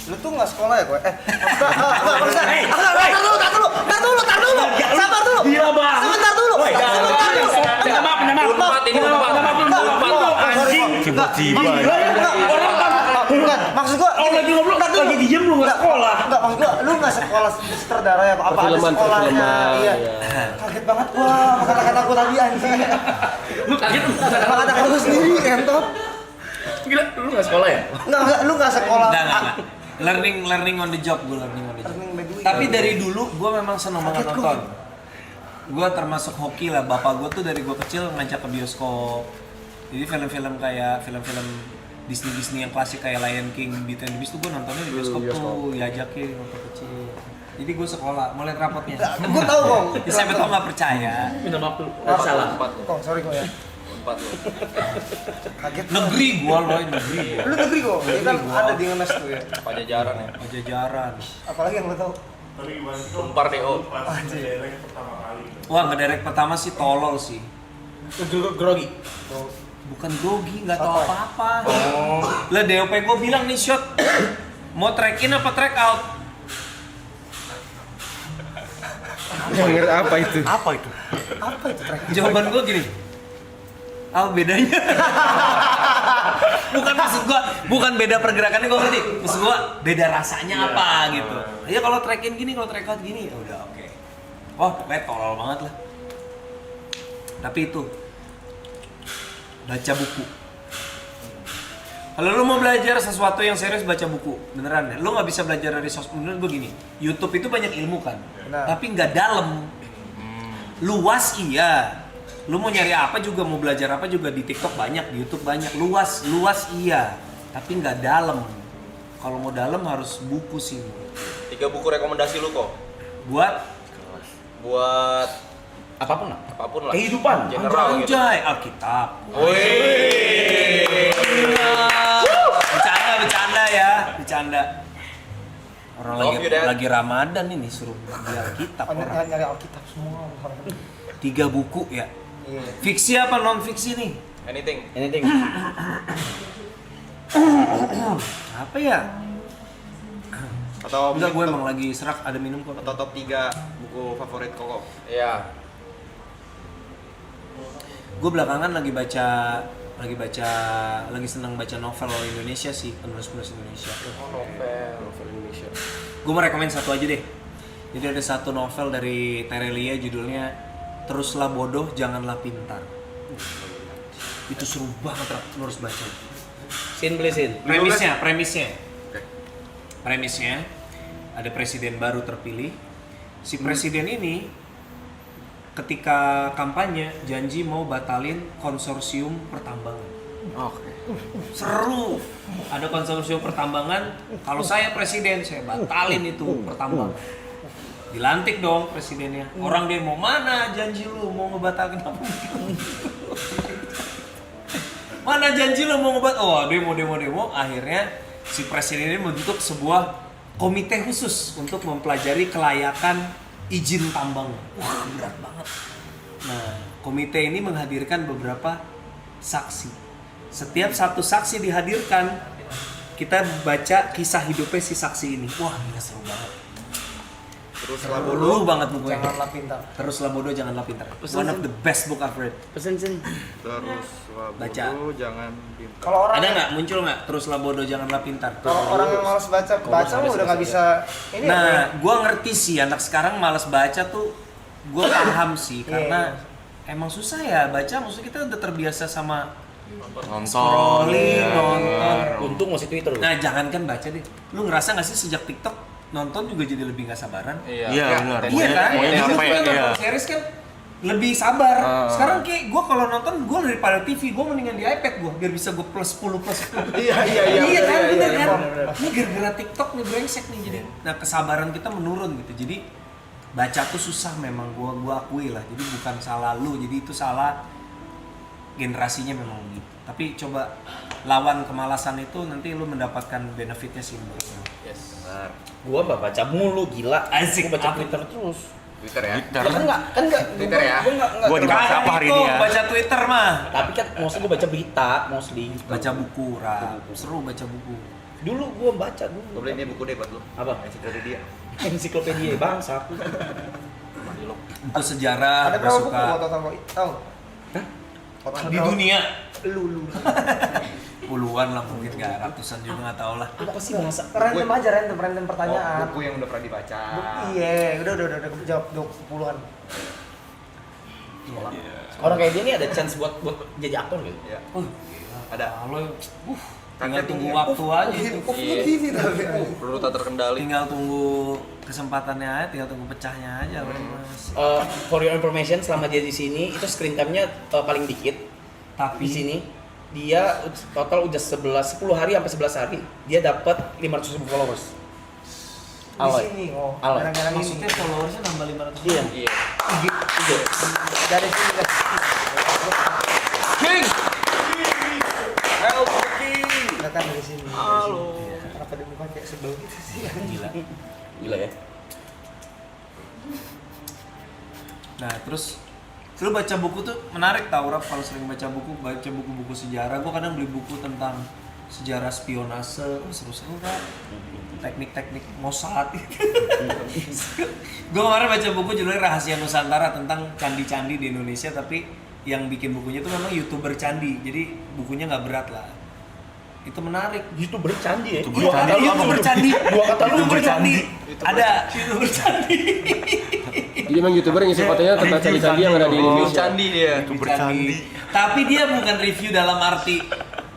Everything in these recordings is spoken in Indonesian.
Lu tuh nggak sekolah ya gue? Tar dulu. Sabar dulu. Gila banget. Sebentar dulu. Anjing. Tiba-tiba. Bukan, maksud gua Lagi ngobrol, lagi diem lu nggak sekolah. Enggak, maksud gua lu nggak sekolah sutradara ya? Apa ada sekolahnya? Iya. Kaget banget gua sama kata-kata gua tadi anjing. Lu kaget lu Sama kata-kata gua sendiri entot. Gila, lu nggak sekolah ya? Enggak, lu nggak sekolah. Enggak. Learning on the job, gue learning on the job. Tapi dari dulu gue memang seneng banget nonton. Gue termasuk hoki lah, bapak gue tuh dari gue kecil ngajak ke bioskop. Jadi film-film kayak film-film Disney yang klasik kayak Lion King, Beauty and the Beast tuh gue nontonnya di bioskop tuh, diajakin waktu kecil. Jadi gue sekolah, mau lihat rapotnya. Gua tahu, Kong. Saya betul nggak percaya. Minta maaf dulu. Salah. Kong, sorry kok ya. 4 lo. Kaget. Negeri gue loh, negeri. Lu negeri kok. Dia kan ada di Ngenes tuh ya. Pajajaran ya. Pajajaran. Apalagi yang lu tahu? Umpar DO. Wah, ngedirect pertama sih tolol sih. Grogi. Bukan grogi, nggak tahu apa-apa. Lah DOP gue bilang nih shot, mau track in apa track out? Apa itu? Apa itu track? Jawaban gue gini, apa bedanya? Bukan maksud gue, bukan beda pergerakannya gue ngerti. Maksud gue beda rasanya apa gitu. Ya kalau track in gini, kalau track out gini, ya udah oke. Wah, pokoknya tolol banget lah. Tapi itu baca buku. Kalau lu mau belajar sesuatu yang serius, baca buku, beneran ya. Lu nggak bisa belajar dari sosmed. Menurut gue gini, YouTube itu banyak ilmu kan, tapi nggak dalam. Luas iya. Lu mau nyari apa juga, mau belajar apa juga di TikTok banyak, di YouTube banyak. Luas iya, tapi nggak dalam. Kalau mau dalam harus buku sih. 3 buku rekomendasi lu kok. Buat Apapun lah. Kehidupan general gitu. Anjay, Alkitab. Wih. Bercanda. Orang lagi Ramadan ini suruh beli Alkitab. Nyari Alkitab semua. 3 buku ya. Iya. Fiksi apa non fiksi nih? Anything. Apa ya? Atau Enggak, gue emang lagi serak, ada minum kok. atau top 3 buku favorit Koko. Iya. Gue belakangan lagi senang baca novel Indonesia sih, penulis Indonesia. Novel Indonesia. Gue mau rekomen satu aja deh. Jadi ada satu novel dari Terelia judulnya Teruslah Bodoh Janganlah Pintar. Itu seru banget, lu harus baca. Premisnya ada presiden baru terpilih. Si presiden ini ketika kampanye janji mau batalin konsorsium pertambangan. Oke. Seru. Ada konsorsium pertambangan. Kalau saya presiden, saya batalin itu pertambangan. Dilantik dong presidennya. Orang demo, mana janji lu mau ngebatalin apa? Mana janji lu mau ngebatal? Oh, demo. Akhirnya si presiden ini membentuk sebuah komite khusus untuk mempelajari kelayakan izin tambang. Wah, berat banget. Nah, komite ini menghadirkan beberapa saksi. Setiap satu saksi dihadirkan, kita baca kisah hidupnya si saksi ini. Wah, gila seru banget. Teruslah Seru bodoh. banget bukunya. Janganlah pintar. Teruslah bodoh, janganlah pintar. One of the best book I've read. Teruslah Baca. bodoh jangan pintar. Kalau orang Ada nggak? Muncul nggak? Teruslah bodoh, janganlah pintar. kalau orang yang malas baca mah udah nggak bisa ini ya. Nah, gua ngerti sih anak sekarang malas baca tuh. Gua paham sih karena emang susah ya baca. Maksudnya kita udah terbiasa sama scrolling, nonton. Untung masih Twitter. Nah, jangankan baca deh. Lu ngerasa nggak sih sejak TikTok nonton juga jadi lebih nggak sabaran? Iya, Iya benar. kan? Pokoknya Dulu nyampe, gua nonton iya. series kan lebih sabar. Sekarang kayak gue kalau nonton gue daripada TV gue mendingan di iPad gue biar bisa gue plus 10. Iya. Iya kan, bener kan? bener. Ini gara-gara TikTok nih brengsek nih jadi. Nah kesabaran kita menurun gitu. Jadi baca tuh susah memang gue akui lah. Jadi bukan salah lu, jadi itu salah generasinya memang gitu. Tapi coba lawan kemalasan itu nanti lu mendapatkan benefitnya sih menurut gue. Yes. Benar. Gua nggak baca mulu, gila. Asik, Gua baca apa? Twitter terus. Twitter ya. Kan enggak. Twitter ya? Gua enggak. Gua di baca apa hari ini ya? Baca Twitter mah. Tapi kan mostly gua baca berita, Baca buku, Ra. Seru baca buku. Dulu gua baca dulu. Gue beli ini buku deh buat lu. Apa? Ensiklopedia. Ensiklopedia bangsa. Buku sejarah, Ada gue berapa buku suka. foto tahu? Tahu? Hah? Foto Di tahu? dunia Lu. puluhan lah mungkin, nggak ratusan juga nggak tahu lah. Apa sih bahasa? Random aja, random pertanyaan. Buku yang udah pernah dibaca. Iya, udah jawab 20-an. Orang kayak dia nih ada chance buat jadi aktor gitu. Iya. Ada. Kalau tinggal Target tunggu tinggi. waktu aja itu. Iya. Begini tapi. Perlu tak terkendali. Tinggal tunggu kesempatannya aja, tinggal tunggu pecahnya aja, Mas. For your information, selama dia di sini itu screen time-nya paling dikit. Tapi Di sini dia total udah 10 hari sampai 11 hari dia dapat 500.000 followers. Di Aloy. sini, oh. Aloy. Merah-merah ini. maksudnya followersnya nambah 500. Iya. Iya. Dari sini guys. King. Help the king. Kelihatan dari sini. Halo. Kenapa di muka kayak sebel gitu sih? Gila. Gila ya. Nah, terus lu baca buku tuh menarik tau, Rap, kalau sering baca buku-buku sejarah. Gua kadang beli buku tentang sejarah spionase, seru-seru kan. Teknik-teknik Mossad. Gue kemarin baca buku judulnya Rahasia Nusantara tentang candi-candi di Indonesia, tapi yang bikin bukunya tuh memang YouTuber candi. Jadi bukunya nggak berat lah. Itu menarik. YouTuber candi ya. YouTuber candi. Dua kata lu YouTuber candi. Ada YouTuber candi. Jadi emang youtuber yang ngisi fotonya tentang candi-candi yang ada di Indonesia. Candi dia. Candi. Tapi dia bukan review dalam arti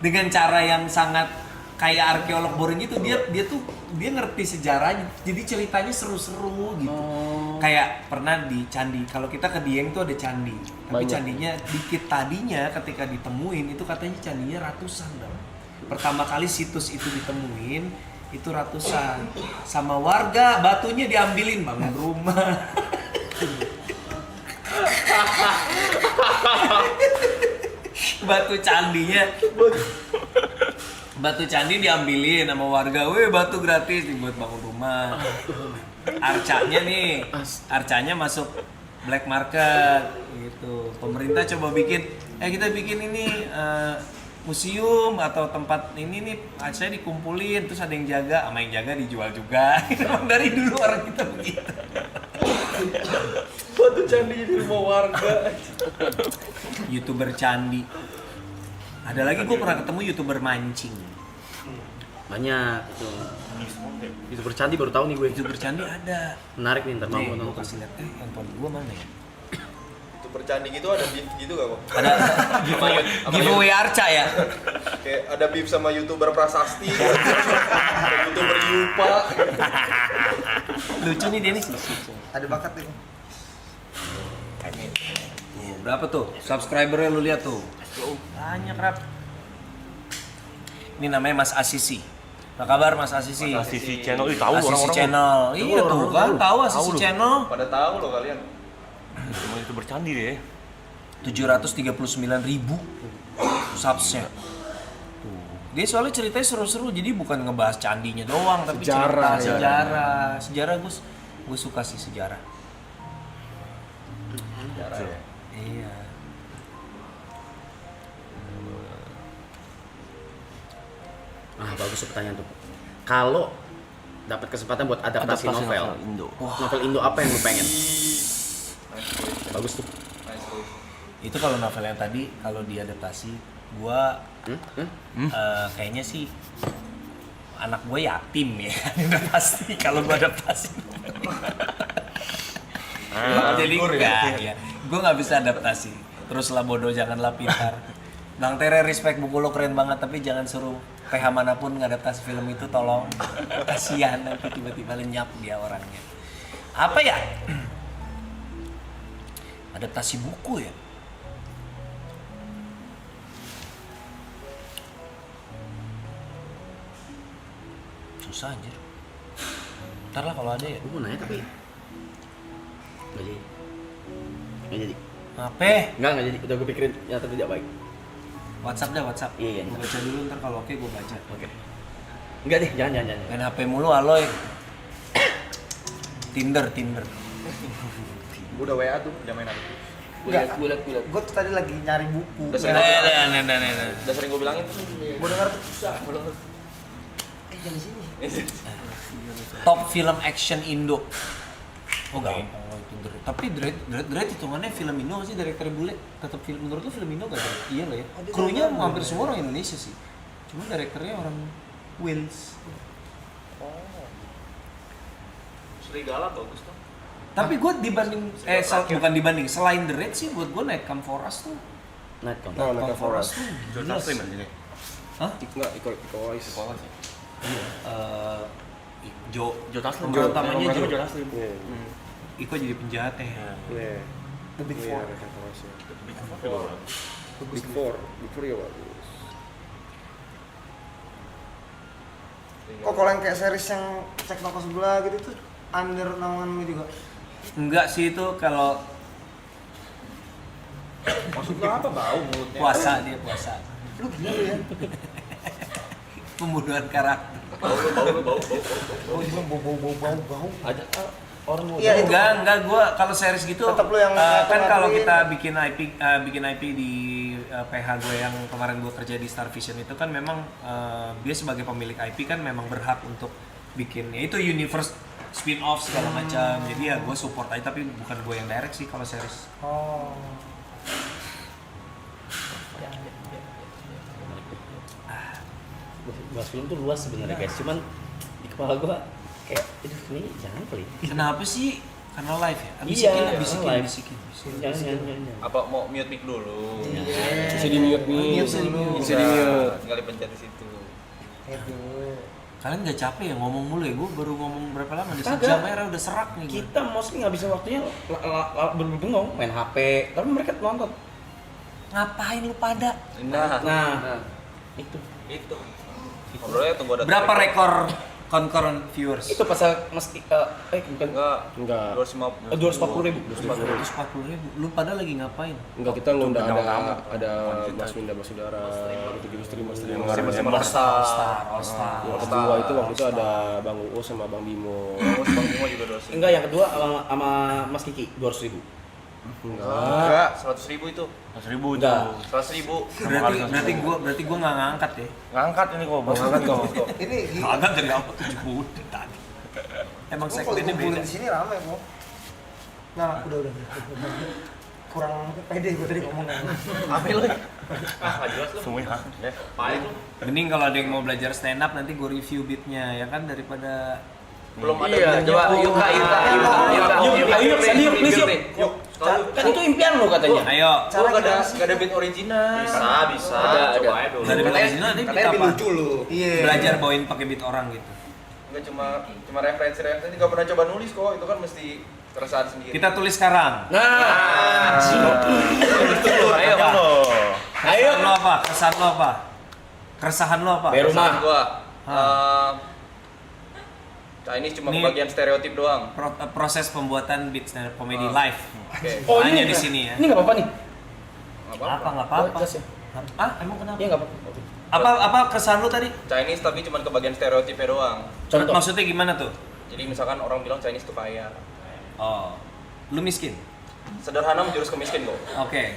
dengan cara yang sangat kayak arkeolog boring gitu. Dia ngerti sejarahnya. Jadi ceritanya seru-seru gitu. Kayak pernah di candi. Kalau kita ke Dieng tuh ada candi. Tapi Banyak. candinya dikit, tadinya ketika ditemuin itu katanya candinya ratusan dong. Pertama kali situs itu ditemuin itu ratusan. Sama warga batunya diambilin bangun rumah. Batu candi diambilin sama warga, weh batu gratis dibuat bangun rumah. Arcanya masuk black market gitu. Pemerintah coba kita bikin ini museum atau tempat ini nih, arcanya dikumpulin terus ada yang jaga, sama yang jaga dijual juga. Emang dari dulu orang kita begitu. Batu candi di rumah warga. YouTuber candi. Ada lagi gue pernah ketemu YouTuber mancing. Banyak itu. YouTuber candi baru tahu nih gue. YouTuber candi ada. Menarik nih, ntar mau Nih, gue nonton. kasih lihat. Handphone gue mana ya? Itu bercandi gitu ada beef gitu gak kok? Ada giveaway Arca ya. Kayak ada beef sama YouTuber Prasasti. YouTuber Yupa. Lucu nih dia nih. Ada bakat nih. Tuh, berapa tuh? Subscribernya lu lihat tuh. Banyak, Rap. Ini namanya Mas Asisi. Apa kabar Mas Asisi? Asisi channel, tahu Asisi orang-orang. Channel. Iya tuh kan, tahu Asisi Channel. Pada tahu loh kalian. Cuma youtuber candi deh. 739.000 subsnya. Tuh. Dia soalnya ceritanya seru-seru, jadi bukan ngebahas candinya doang, tapi Sejarah, cerita ya. sejarah gue suka sih sejarah. Sejarah ya. Iya. Bagus tuh pertanyaan tuh. Kalau dapat kesempatan buat adaptasi novel Indo. novel Indo apa yang lu pengen? Bagus tuh. Nice boy. Itu kalau novel yang tadi kalau diadaptasi, gua kayaknya sih anak gue yatim ya, udah pasti kalau gua adaptasi. Jadi ya, gua nggak bisa adaptasi. Teruslah bodoh, janganlah pintar. Bang Tere, respect, buku lo keren banget, tapi jangan suruh PH manapun ngadaptasi film itu, tolong. Kasihan nanti tiba-tiba lenyap dia orangnya. Apa ya? Adaptasi buku ya? Susah anjir. Ntar lah kalau ada ya. Gue mau nanya tapi nggak jadi. Nggak jadi. Apa? Nggak jadi. Udah gue pikirin ternyata tidak baik. WhatsApp dah, WhatsApp. Iya. Gue baca dulu, ntar kalau oke gue baca. Oke. Enggak deh, jangan. Main HP mulu, aloy. Tinder. Gue udah WA tuh, udah main apa? Enggak. Gue liat. Gue tuh tadi lagi nyari buku. Udah sering Nah. udah sering gue bilangin tuh. Gue denger tuh susah. jangan di sini. Top film action Indo. Oh gampang itu Dread. Tapi Dread hitungannya film Indo nggak sih, direktur bule? Tetap film, menurut lu film Indo nggak Dread? Iya lah ya. Krunya hampir semua orang Indonesia sih. Cuma direkturnya orang Wales. Serigala bagus tuh. Tapi gue bukan dibanding, selain The Raid sih buat gue Night Come For Us tuh. Night Come For Us. tuh Joe gila Taslim sih. ini. Hah? Enggak, Iko Uwais. Iya. Joe Taslim. Joe utamanya Joe. Joe Taslim. Iya. Iko jadi penjahatnya. Iya. The Big Iya, Four. Night Come For Us ya. Big Four ya bagus. Kok kalau yang kayak series yang cek toko sebelah gitu tuh under naunganmu juga? Enggak sih itu kalau Maksudnya apa bau mulutnya? puasa dia puasa. Lu gila ya? Pembunuhan karakter. Oh juga bau. Ada orang mau Iya, itu. Enggak gua kalau series gitu Tetep lu yang kan kalau ngakuin. kita bikin IP di PH gue yang kemarin gue kerja di Star Vision itu kan memang dia sebagai pemilik IP kan memang berhak untuk bikin ya itu universe spin off segala macam. Jadi ya gue support aja tapi bukan gue yang direct sih kalau series. Oh. bahas film tuh luas sebenarnya guys, cuman di kepala gua kayak aduh ini jangan kali. Kenapa sih? Karena live ya? Iya, live. Bisikin. Jangan. Apa mau mute mic dulu? Bisa di mute nih. Mute dulu. Bisa di mute. Tinggal dipencet di situ. Aduh. Kalian nggak capek ya ngomong mulu ya? Gue baru ngomong berapa lama? Di Kagak. sejam aja udah serak nih gue. Kita mostly ngabisin waktunya berbengong main HP, tapi mereka nonton. Ngapain lu pada? Nah, itu. Ngobrolnya tunggu ada. Berapa rekor concurrent viewers? Itu pasal mesti bukan Enggak. 250. 240.000. 240.000. Lu pada lagi ngapain? Enggak, kita ngundang ada Mas Winda Basudara, gitu streamer. All Star. Yang kedua itu waktu itu ada Bang Uus sama Bang Bimo. Terus Bang Bimo juga 200. Enggak, yang kedua sama Mas Kiki 200.000. Enggak, 100.000 itu. 100.000 Enggak. 100.000. Berarti gua nggak ngangkat ya? ngangkat ini kok, Bang. Ngangkat kok. Ini Ngangkat dari awal 70 tadi. Emang kalau segmennya dikumpulin beda. di sini rame kok. Nah, udah. Kurang pede gue tadi ngomongnya. Ambil lagi. Enggak jelas lu. Semuanya. Ya. Paling lu. Mending kalau ada yang mau belajar stand up nanti gue review beatnya ya kan daripada Belum ada Iya, beatnya. coba Yuk, Yuk. Kan itu impian lo katanya. ayo. Cara Gak gimana ada sih? beat original. Bisa. Ada. Coba aja dulu. Nggak ada beat original, ini beat Katanya lebih apa? lucu lu. Iya. Belajar bawain pakai beat orang gitu. Enggak cuma referensi enggak pernah coba nulis kok. Itu kan mesti keresahan sendiri. Kita tulis sekarang. Nah, Ayo, Bang. ayo. Keresahan lo apa? Keresahan lo apa? Bayar rumah. Keresahan gua. Ini cuma Nih. bagian stereotip doang. Proses pembuatan beat stand up comedy live. Oke. Oh, Hanya ini di sini ya. Ini enggak apa-apa nih. Nggak apa-apa. Jelas ya? Ah, emang kenapa? Iya enggak apa-apa. Apa keresahan lo tadi? Chinese tapi cuma ke bagian stereotipnya doang. Contoh. Maksudnya gimana tuh? Jadi misalkan orang bilang Chinese tuh kaya. Oh, lu miskin? Sederhana menjurus ke miskin kok. Oke.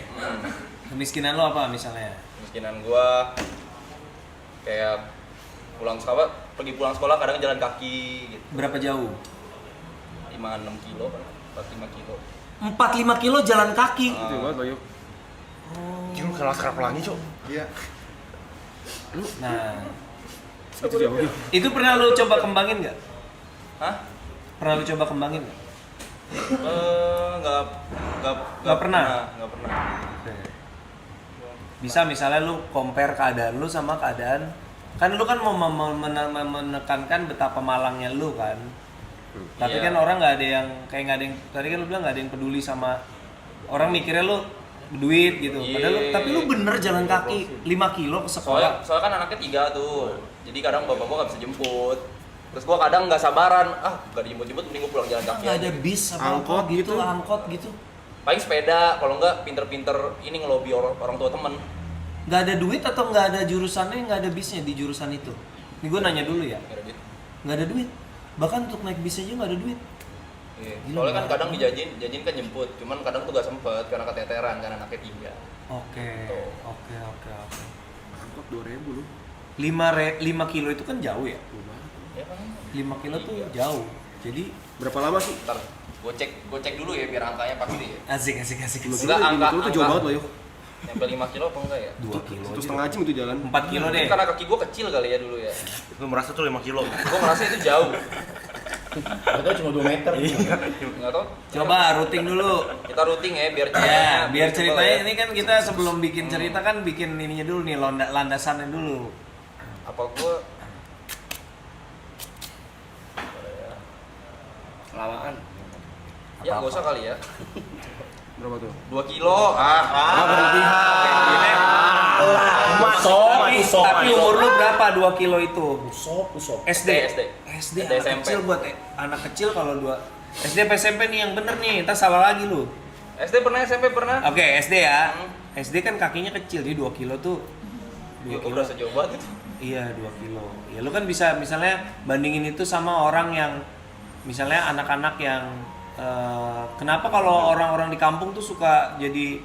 Kemiskinan lo apa misalnya? Kemiskinan gua kayak pergi pulang sekolah kadang jalan kaki gitu. Berapa jauh? 5-6 kilo, 4-5 kilo. 4-5 kilo jalan kaki. Itu banget Bayu. Lu kalah kerap lagi, Cok. Iya. Nah, Itu jauh. itu pernah lu coba kembangin nggak? Hah? Pernah lu coba kembangin nggak? Nggak pernah? Nggak pernah. Bisa misalnya lu compare keadaan lu sama keadaan, kan lu kan mau menekankan betapa malangnya lu kan. Tapi Iya. kan orang nggak ada yang kayak nggak ada yang tadi kan lu bilang nggak ada yang peduli sama orang, mikirnya lu duit gitu. Padahal tapi lu bener jalan kaki 5 kilo ke sekolah. Soalnya kan anaknya 3 tuh. Jadi kadang bapak gua nggak bisa jemput. Terus gua kadang nggak sabaran, nggak dijemput-jemput mending gua pulang jalan kaki. Nggak aja. ada bis apa Angkot gitu, angkot gitu. Paling sepeda, kalau nggak pinter-pinter ini ngelobi orang tua temen. Nggak ada duit atau nggak ada jurusannya, nggak ada bisnya di jurusan itu? Ini gue nanya dulu ya. Nggak ada duit. Nggak ada duit. Bahkan untuk naik bis aja nggak ada duit. Iya. Gila, Soalnya kan nggak kadang ada. dijajin kan jemput, cuman kadang tuh gak sempet karena keteteran karena anaknya 3. Oke, Tuh. oke. Angkot 2.000 lu. 5 kilo itu kan jauh ya. Ya kan? 5 kilo tuh jauh. Jadi Berapa lama sih? Ntar gue cek dulu ya biar angkanya pasti ya. asik. Enggak, angka itu jauh banget loh, yuk. Nyampe 5 kilo apa enggak ya? 2 kilo. 1,5 jam itu jalan. 4 kilo deh. Mungkin karena kaki gue kecil kali ya dulu ya. Gue merasa tuh 5 kilo. Gue merasa itu jauh. Atau cuma 2 meter. Enggak tahu. Coba routing dulu. Kita routing ya biar Ya, biar simpel ceritanya ya. ini kan kita sebelum bikin cerita kan bikin ininya dulu nih, landasannya dulu. Apa gue Lamaan. ya nggak usah kali ya. Berapa tuh? 2 kilo. Tapi umur lu berapa 2 kilo itu? Usop. SD. SD anak SMP. kecil buat anak kecil kalau SD apa SMP nih yang bener nih, entar salah lagi lu. SD pernah, SMP pernah. Oke, SD ya. SD kan kakinya kecil, jadi 2 kilo tuh 2 Gue kilo. berasa jauh banget itu. Iya, 2 kilo. Ya lu kan bisa misalnya bandingin itu sama orang yang misalnya anak-anak yang kenapa kalau orang-orang di kampung tuh suka jadi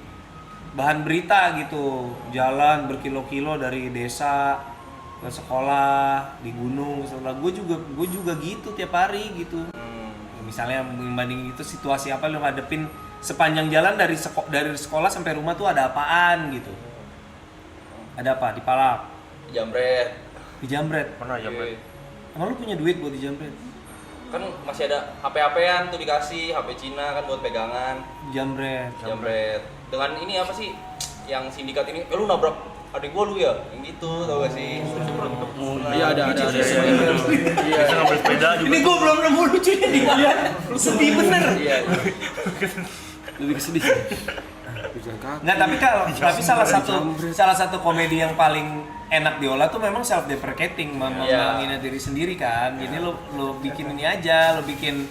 bahan berita gitu, jalan berkilo-kilo dari desa ke sekolah di gunung, setelah gue juga gitu tiap hari gitu. Misalnya membandingin itu situasi apa lu ngadepin sepanjang jalan dari sekolah sampai rumah tuh ada apaan gitu. Ada apa? Dipalak, Jambret. dijambret. Pernah ya, Bro? Emang lu punya duit buat dijambret? Kan masih ada HP-HPan tuh dikasih, HP Cina kan buat pegangan. Jambret. Jambret. Dengan ini apa sih? Yang sindikat ini, lu nabrak adik gua lu ya? Yang gitu, tau gak sih? Iya ada. Iya. Bisa ngambil sepeda juga. Ini gue belum nemu lucunya di mana. Sedih bener. Iya. Lebih kesedih. Nggak, tapi salah satu komedi yang paling enak diolah tuh memang self deprecating, menghina diri sendiri kan. Jadi lu bikin ini aja, lu bikin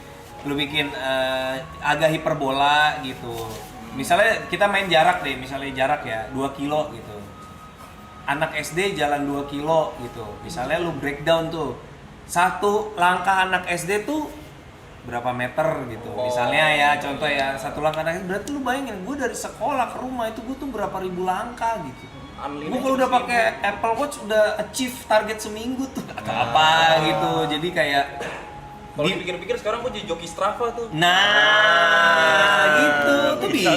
agak hiperbola gitu. Misalnya kita main jarak deh, misalnya jarak ya 2 kilo gitu. Anak SD jalan 2 kilo gitu. Misalnya lu breakdown tuh. Satu langkah anak SD tuh berapa meter gitu. Misalnya ya contoh ya satu langkah anak SD, berarti lu bayangin gue dari sekolah ke rumah itu gue tuh berapa ribu langkah gitu. Gue kalau udah pakai Apple Watch udah achieve target seminggu tuh atau apa gitu. Jadi kayak Kalau dipikir-pikir sekarang gua jadi joki Strava tuh. gitu tuh bisa.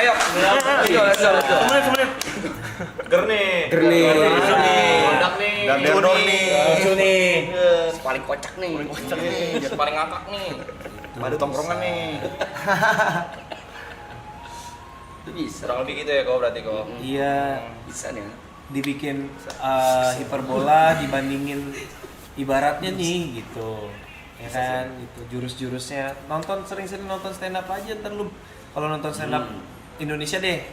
Ayo. Semenit. Gernih. Kondak nih. Dan Deodor nih. Lucu nih. Paling kocak nih. Paling ngakak nih. Ada tongkrongan nih. Itu bisa. Kurang lebih gitu ya kau berarti kau. Iya, Bisa nih. dibikin hiperbola dibandingin ibaratnya nih gitu. Ya kan gitu jurus-jurusnya. Sering-sering nonton stand up aja ntar lu kalau nonton stand up Indonesia deh.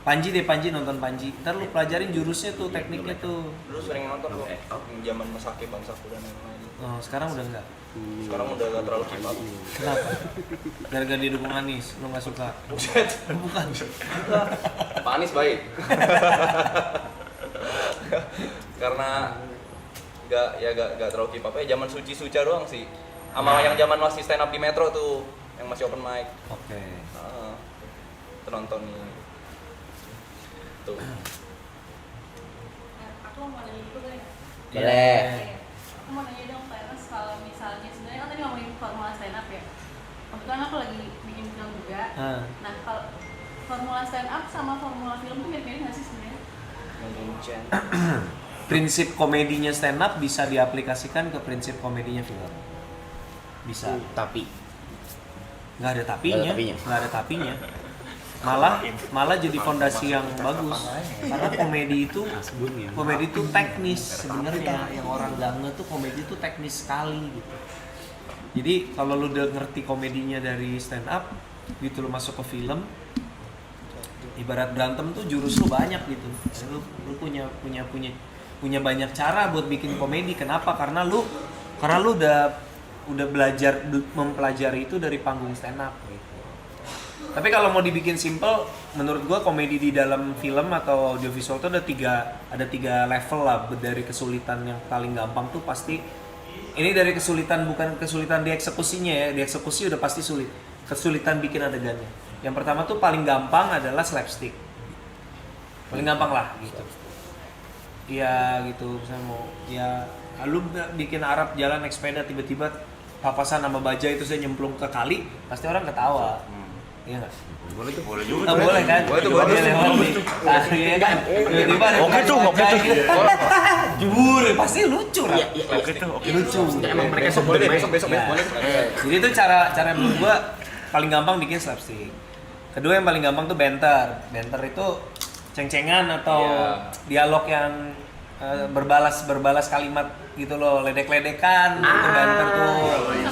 Panji nonton Panji. Ntar lu pelajarin jurusnya tuh, tekniknya tuh. Dulu sering nonton kok. Zaman Masake Bangsaku dan lain-lain. Oh, sekarang udah enggak. Sekarang udah gak terlalu keep up. Kenapa? Gara-gara didukung Anies, lu nggak suka? Buset. Bukan. Pak Anies baik. Karena gak terlalu keep up ya. Zaman Suci Suca doang sih. Sama yang zaman masih stand up di Metro tuh, yang masih open mic. Oke. Itu nonton tuh. Aku mau nanya dulu kan ya? Boleh. Aku mau nanya dong, Terence, kalau misalnya sebenarnya kan tadi ngomongin formula stand up ya. Kebetulan aku lagi bikin film juga. Nah, kalau formula stand up sama formula film tuh mirip-mirip nggak sih sebenarnya? Prinsip komedinya stand up bisa diaplikasikan ke prinsip komedinya film. Bisa. Tapi Nggak ada tapinya. Malah jadi fondasi yang bagus. Karena komedi itu teknis sebenarnya. Yang orang nggak nge tuh komedi itu teknis sekali gitu. Jadi kalau lu udah ngerti komedinya dari stand up, gitu lu masuk ke film, ibarat berantem tuh jurus lu banyak gitu. Lu punya banyak cara buat bikin komedi. Kenapa? Karena lu udah belajar mempelajari itu dari panggung stand up gitu. Tapi kalau mau dibikin simple, menurut gua komedi di dalam film atau audiovisual itu ada tiga level lah. Dari kesulitan yang paling gampang tuh pasti ini dari kesulitan, bukan kesulitan di eksekusinya ya. Di eksekusi udah pasti sulit. Kesulitan bikin adegannya. Yang pertama tuh paling gampang adalah slapstick. paling gampang lah gitu. Iya gitu, misalnya mau ya lu bikin Arab jalan naik sepeda tiba-tiba papasan sama baja itu saya nyemplung ke kali, pasti orang ketawa. Iya nggak? Boleh juga. Oh, boleh kan? Boleh tuh, bagus. Iya kan? Tiba-tiba ada Oke tuh, oke tuh. Jujur, pasti lucu lah. Oke tuh, oke. Lucu. Emang mereka Besok boleh deh, besok Ya. boleh. Jadi itu cara menurut gua paling gampang bikin slapstick. Kedua yang paling gampang tuh banter. Banter itu ceng-cengan atau dialog yang berbalas kalimat gitu loh, ledek-ledekan itu banter tuh.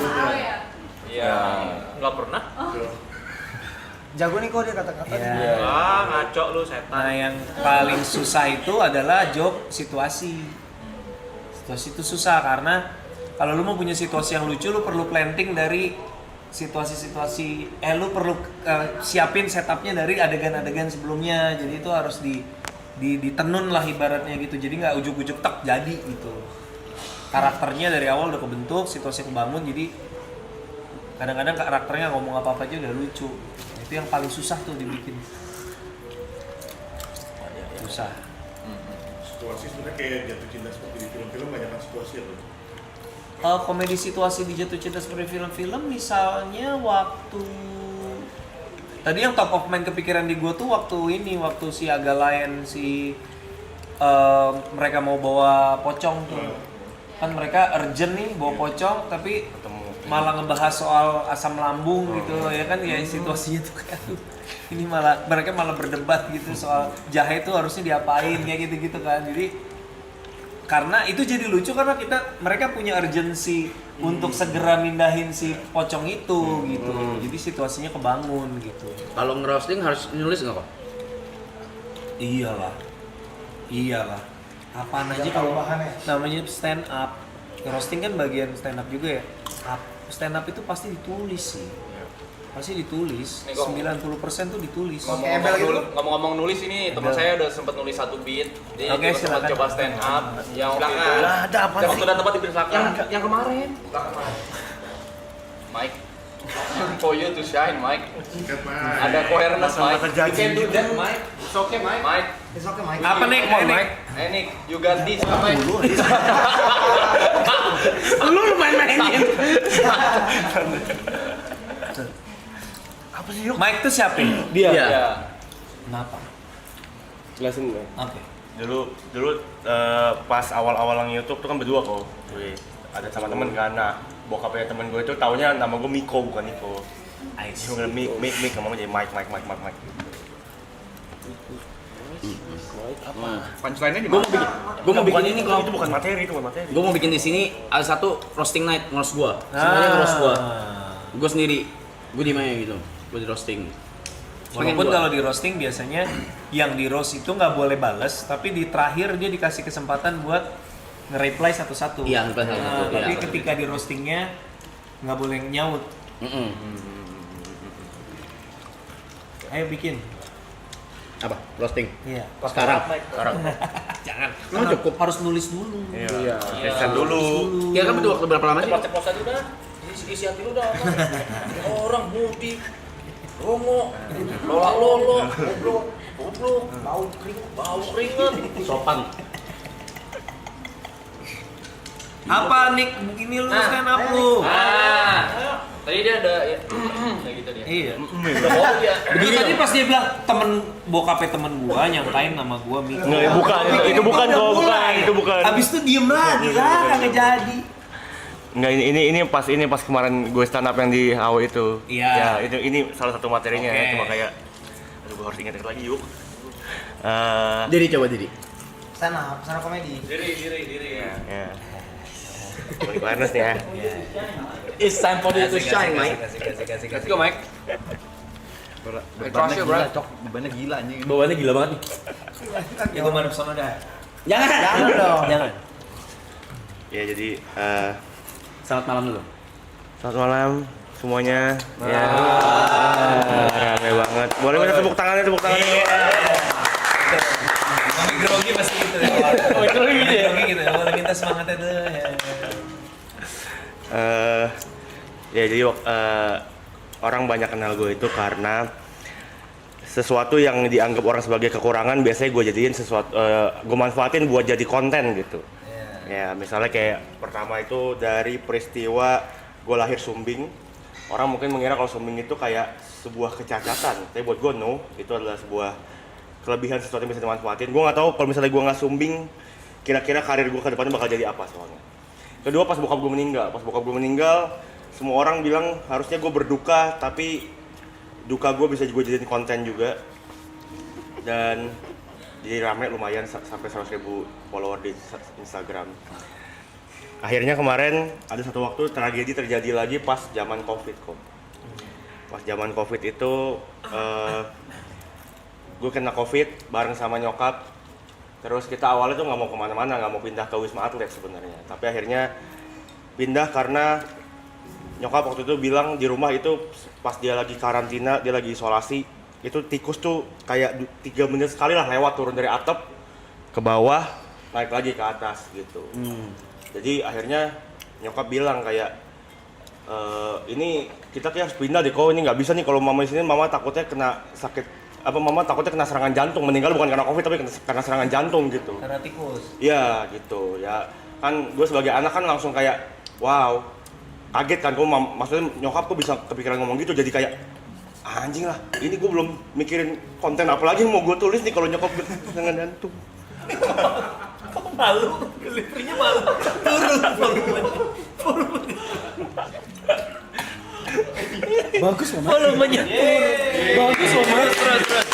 Tahu ya. Iya. Nggak pernah. Jago nih kok dia kata-kata. Iya. Ngaco lu setan. Nah, yang paling susah itu adalah joke situasi. Situasi itu susah karena kalau lu mau punya situasi yang lucu, lu perlu planting dari situasi-situasi. Lu perlu siapin setupnya dari adegan-adegan sebelumnya. Jadi itu harus ditenun lah ibaratnya gitu. Jadi nggak ujuk-ujuk tek jadi gitu. Karakternya dari awal udah kebentuk, situasi kebangun. Jadi kadang-kadang karakternya ngomong apa-apa aja udah lucu. Itu yang paling susah tuh dibikin. Susah. Situasi sebenarnya kayak jatuh cinta seperti di film-film, banyak kan situasi ya bro? Komedi situasi di jatuh cinta seperti film-film, misalnya waktu tadi yang top of mind kepikiran di gue tuh waktu si Agalayan mereka mau bawa pocong tuh. Kan mereka urgent nih bawa pocong tapi malah ngebahas soal asam lambung gitu ya kan, ya situasinya tuh kayak ini mereka malah berdebat gitu soal jahe itu harusnya diapain kayak gitu-gitu kan. Jadi karena itu jadi lucu karena mereka punya urgensi untuk segera mindahin si pocong itu gitu. Jadi situasinya kebangun gitu. Kalau ngerosting harus nulis nggak kok? Iyalah. Apaan aja kalau namanya stand up. Roasting kan bagian stand up juga ya. Stand up itu pasti ditulis sih. Pasti ditulis. Nih, kok. 90% tuh ditulis. Ngomong-ngomong nulis ini, teman saya udah sempat nulis satu beat. Dia Oke, juga sempat silakan. coba stand up yang waktu itu. Lah, ada apa Yang sih? waktu dan tempat di belakang. Yang kemarin. Mike. For you to shine, Mike. Singkat Mas. Ada coherence, Mike. terjadi. You can do that, Mike. It's okay, Mike. Mike. It's okay, Mike. Apa nih? Mike? Nick, you got this, Mike. Lu main-mainin. Apa sih yuk? Mike tuh siapa? Dia. Ya. Kenapa? Jelasin deh. Oke. Dulu pas awal-awal yang YouTube tuh kan berdua kok. Ada sama temen kan. Nah, bokapnya temen gue itu taunya nama gue Miko bukan Niko. I Dia bilang Mik, sama jadi Mike. Punchline-nya di Gue mana? mau bikin ini itu kok. bukan materi, itu bukan materi. Gue mau bikin di sini ada satu roasting night ngeroast gue. Semuanya ngeroast gue. Gue sendiri. Gue di mana gitu. Gue di roasting. Walaupun kalau di roasting biasanya yang di roast itu nggak boleh bales, tapi di terakhir dia dikasih kesempatan buat nge-reply satu-satu. Iya, nge-reply satu-satu, Tapi iya. ketika di roastingnya nggak boleh nyaut. Ayo bikin. Apa? Roasting. Iya. Sekarang. Jangan. Emang cukup? Harus nulis dulu. Iya, testan dulu. Ya kan butuh waktu berapa lama sih? Ceplos aja udah. Isi hati lu udah. Orang mudik. Romo, lolo, goblok, bau keringet, Sopan. Apa Nick? Begini lu stand up lu. Tadi dia ada ya, kayak gitu dia. Iya. Udah bawa dia. Begini tadi pas dia bilang bokapnya temen gua nyangkain nama gua Miko. Nggak, bukan, itu bukan kok, bukan, itu bukan. Habis itu diem lagi lah, kagak jadi. Enggak, ini pas kemarin gue stand up yang di HW itu. Iya. Ya, ini salah satu materinya. Oke. Cuma kayak aduh gue harus ingat lagi yuk. Diri coba diri. Stand up komedi. Diri. Ya. Balik awareness nih ya. It's time for you to shine, Mike. Let's go, Mike. I trust you, bro. Bebannya gila anjing. Bawaannya gila banget nih. Ya gua madep sono dah. Jangan dong. Jangan. Ya jadi Selamat malam dulu. selamat malam semuanya. Ya. Rame banget. Boleh minta tepuk tangannya. Mami grogi pasti gitu ya. Mami grogi gitu ya. Boleh minta semangatnya tuh ya. Ya jadi orang banyak kenal gue itu karena sesuatu yang dianggap orang sebagai kekurangan biasanya gue jadiin sesuatu, gue manfaatin buat jadi konten gitu. Ya misalnya kayak pertama itu dari peristiwa gue lahir sumbing. Orang mungkin mengira kalau sumbing itu kayak sebuah kecacatan, tapi buat gue no, itu adalah sebuah kelebihan, sesuatu yang bisa dimanfaatin. Gue nggak tahu kalau misalnya gue nggak sumbing, kira-kira karir gue ke depannya bakal jadi apa soalnya. Kedua, pas bokap gue meninggal, semua orang bilang harusnya gue berduka, tapi duka gue bisa gue jadiin konten juga. Dan jadi rame lumayan sampai 100.000 follower di Instagram. Akhirnya kemarin ada satu waktu tragedi terjadi lagi pas zaman Covid kok. Pas zaman Covid itu gue kena Covid bareng sama nyokap. Terus kita awalnya tuh nggak mau kemana-mana, nggak mau pindah ke Wisma Atlet sebenarnya. Tapi akhirnya pindah karena nyokap waktu itu bilang di rumah itu pas dia lagi karantina, dia lagi isolasi, itu tikus tuh kayak 3 menit sekali lah lewat turun dari atap ke bawah, naik lagi ke atas gitu. Jadi akhirnya nyokap bilang kayak ini kita kayak harus pindah deh, kok ini nggak bisa nih kalau mama di sini, mama takutnya kena sakit, mama takutnya kena serangan jantung, meninggal bukan karena Covid tapi karena serangan jantung gitu. Karena tikus. Iya gitu ya, kan gue sebagai anak kan langsung kayak wow, kaget kan, maksudnya nyokap kok bisa kepikiran ngomong gitu, jadi kayak anjing lah, ini gue belum mikirin konten apa lagi yang mau gue tulis nih kalau nyokap serangan jantung. Kok malu? Delivery-nya malu. Volumenya. Bagus Mama. Volumenya turun. Bagus Mama. Terus.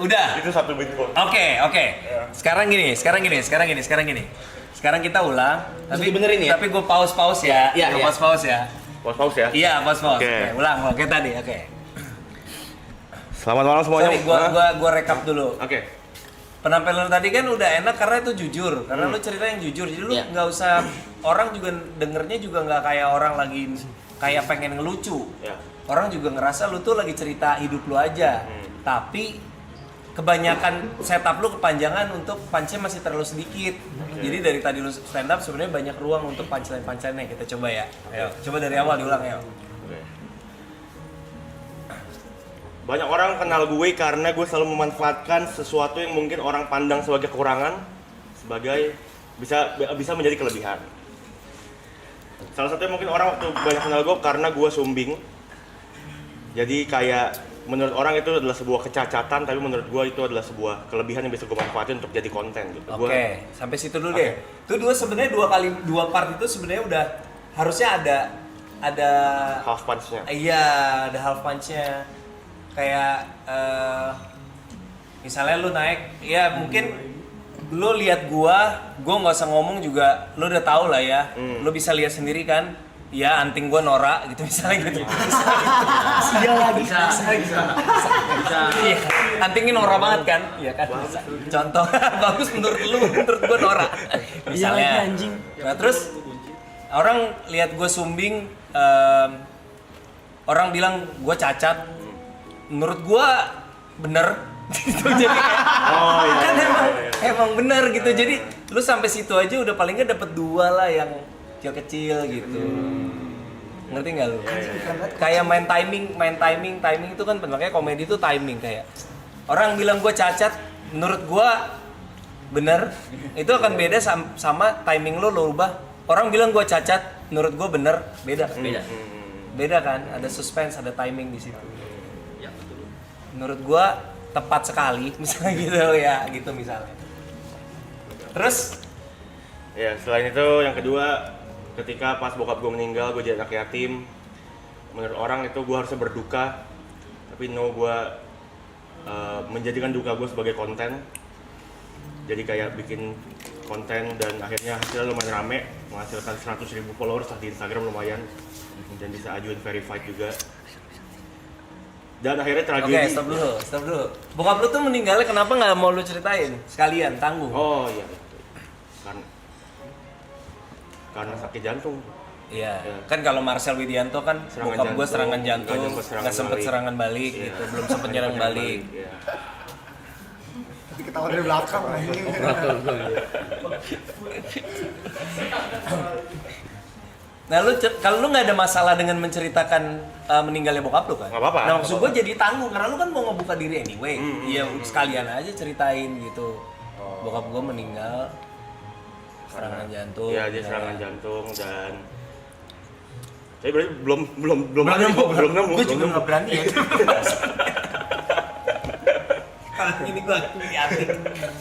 Udah. Itu satu Bitcoin. Oke. Sekarang gini. Sekarang kita ulang. Tapi dibenerin ya? Tapi gue pause ya. Iya. Pause ya. Pause ya. Iya, pause. Oke. Oke, ulang kayak tadi. Oke. Selamat malam semuanya. Sorry, gua rekap dulu. Oke. Penampilan lu tadi kan udah enak karena itu jujur, karena lu cerita yang jujur, jadi lu nggak usah, orang juga dengernya juga nggak kayak orang lagi kayak pengen ngelucu. Orang juga ngerasa lu tuh lagi cerita hidup lu aja, tapi kebanyakan setup lu kepanjangan untuk punch-nya masih terlalu sedikit. Jadi dari tadi lu stand up sebenarnya banyak ruang untuk punchline-punchline-nya. Kita coba ya. Ayo, coba dari awal diulang ya. Banyak orang kenal gue karena gue selalu memanfaatkan sesuatu yang mungkin orang pandang sebagai kekurangan sebagai bisa menjadi kelebihan. Salah satunya mungkin orang waktu banyak kenal gue karena gue sumbing. Jadi kayak menurut orang itu adalah sebuah kecacatan, tapi menurut gue itu adalah sebuah kelebihan yang bisa gue manfaatin untuk jadi konten gitu. Oke, sampai situ dulu deh. Itu sebenarnya dua part itu sebenarnya udah harusnya ada half punch-nya. Iya, ada half punch-nya. Kayak misalnya lu naik, ya mungkin lu lihat gua nggak usah ngomong juga, lu udah tahu lah ya. Lu bisa lihat sendiri kan, ya anting gua norak gitu misalnya gitu. Bisa. Iya, antingnya norak banget kan? Iya kan. Contoh bagus menurut lu, menurut gua norak. Misalnya. Nah terus orang lihat gua sumbing, orang bilang gua cacat. Menurut gua bener gitu, jadi kayak kan emang bener gitu, jadi lu sampai situ aja udah paling nggak dapet 2 lah yang kecil gitu. Ngerti nggak lu? Kayak main timing itu kan bentuknya komedi itu timing. Kayak orang bilang gua cacat, menurut gua bener, itu akan beda sama timing lu ubah. Orang bilang gua cacat, menurut gua bener, beda kan, ada suspense, ada timing di situ. Menurut gua tepat sekali misalnya gitu ya, gitu misalnya. Terus Ya selain itu yang kedua, ketika pas bokap gue meninggal, gue jadi anak yatim. Menurut orang itu gue harusnya berduka, tapi no, gue menjadikan duka gue sebagai konten. Jadi kayak bikin konten dan akhirnya hasilnya lumayan rame, menghasilkan 100.000 followers di Instagram lumayan, dan bisa ajuin verified juga. Dan akhirnya tragedi. Oke, stop dulu. Bokap lu tuh meninggalnya kenapa nggak mau lu ceritain? Sekalian, tanggung. Oh iya. Karena sakit jantung. Iya. Kan kalau Marcel Widianto kan bokap gue serangan jantung, nggak sempet serangan balik gitu, belum sempet nyerang balik. Tapi ketawa dari belakang Nah kalau lu nggak ada masalah dengan menceritakan meninggalnya bokap lu kan? Nggak apa-apa, Nah maksud nggak gue jadi tanggung karena lu kan mau ngebuka diri anyway. Iya sekalian aja ceritain gitu. Bokap gue meninggal serangan jantung. Iya, dia serangan jantung dan tapi berarti belum nemu. Gue juga nggak berani ya. Kalau ini gue anting.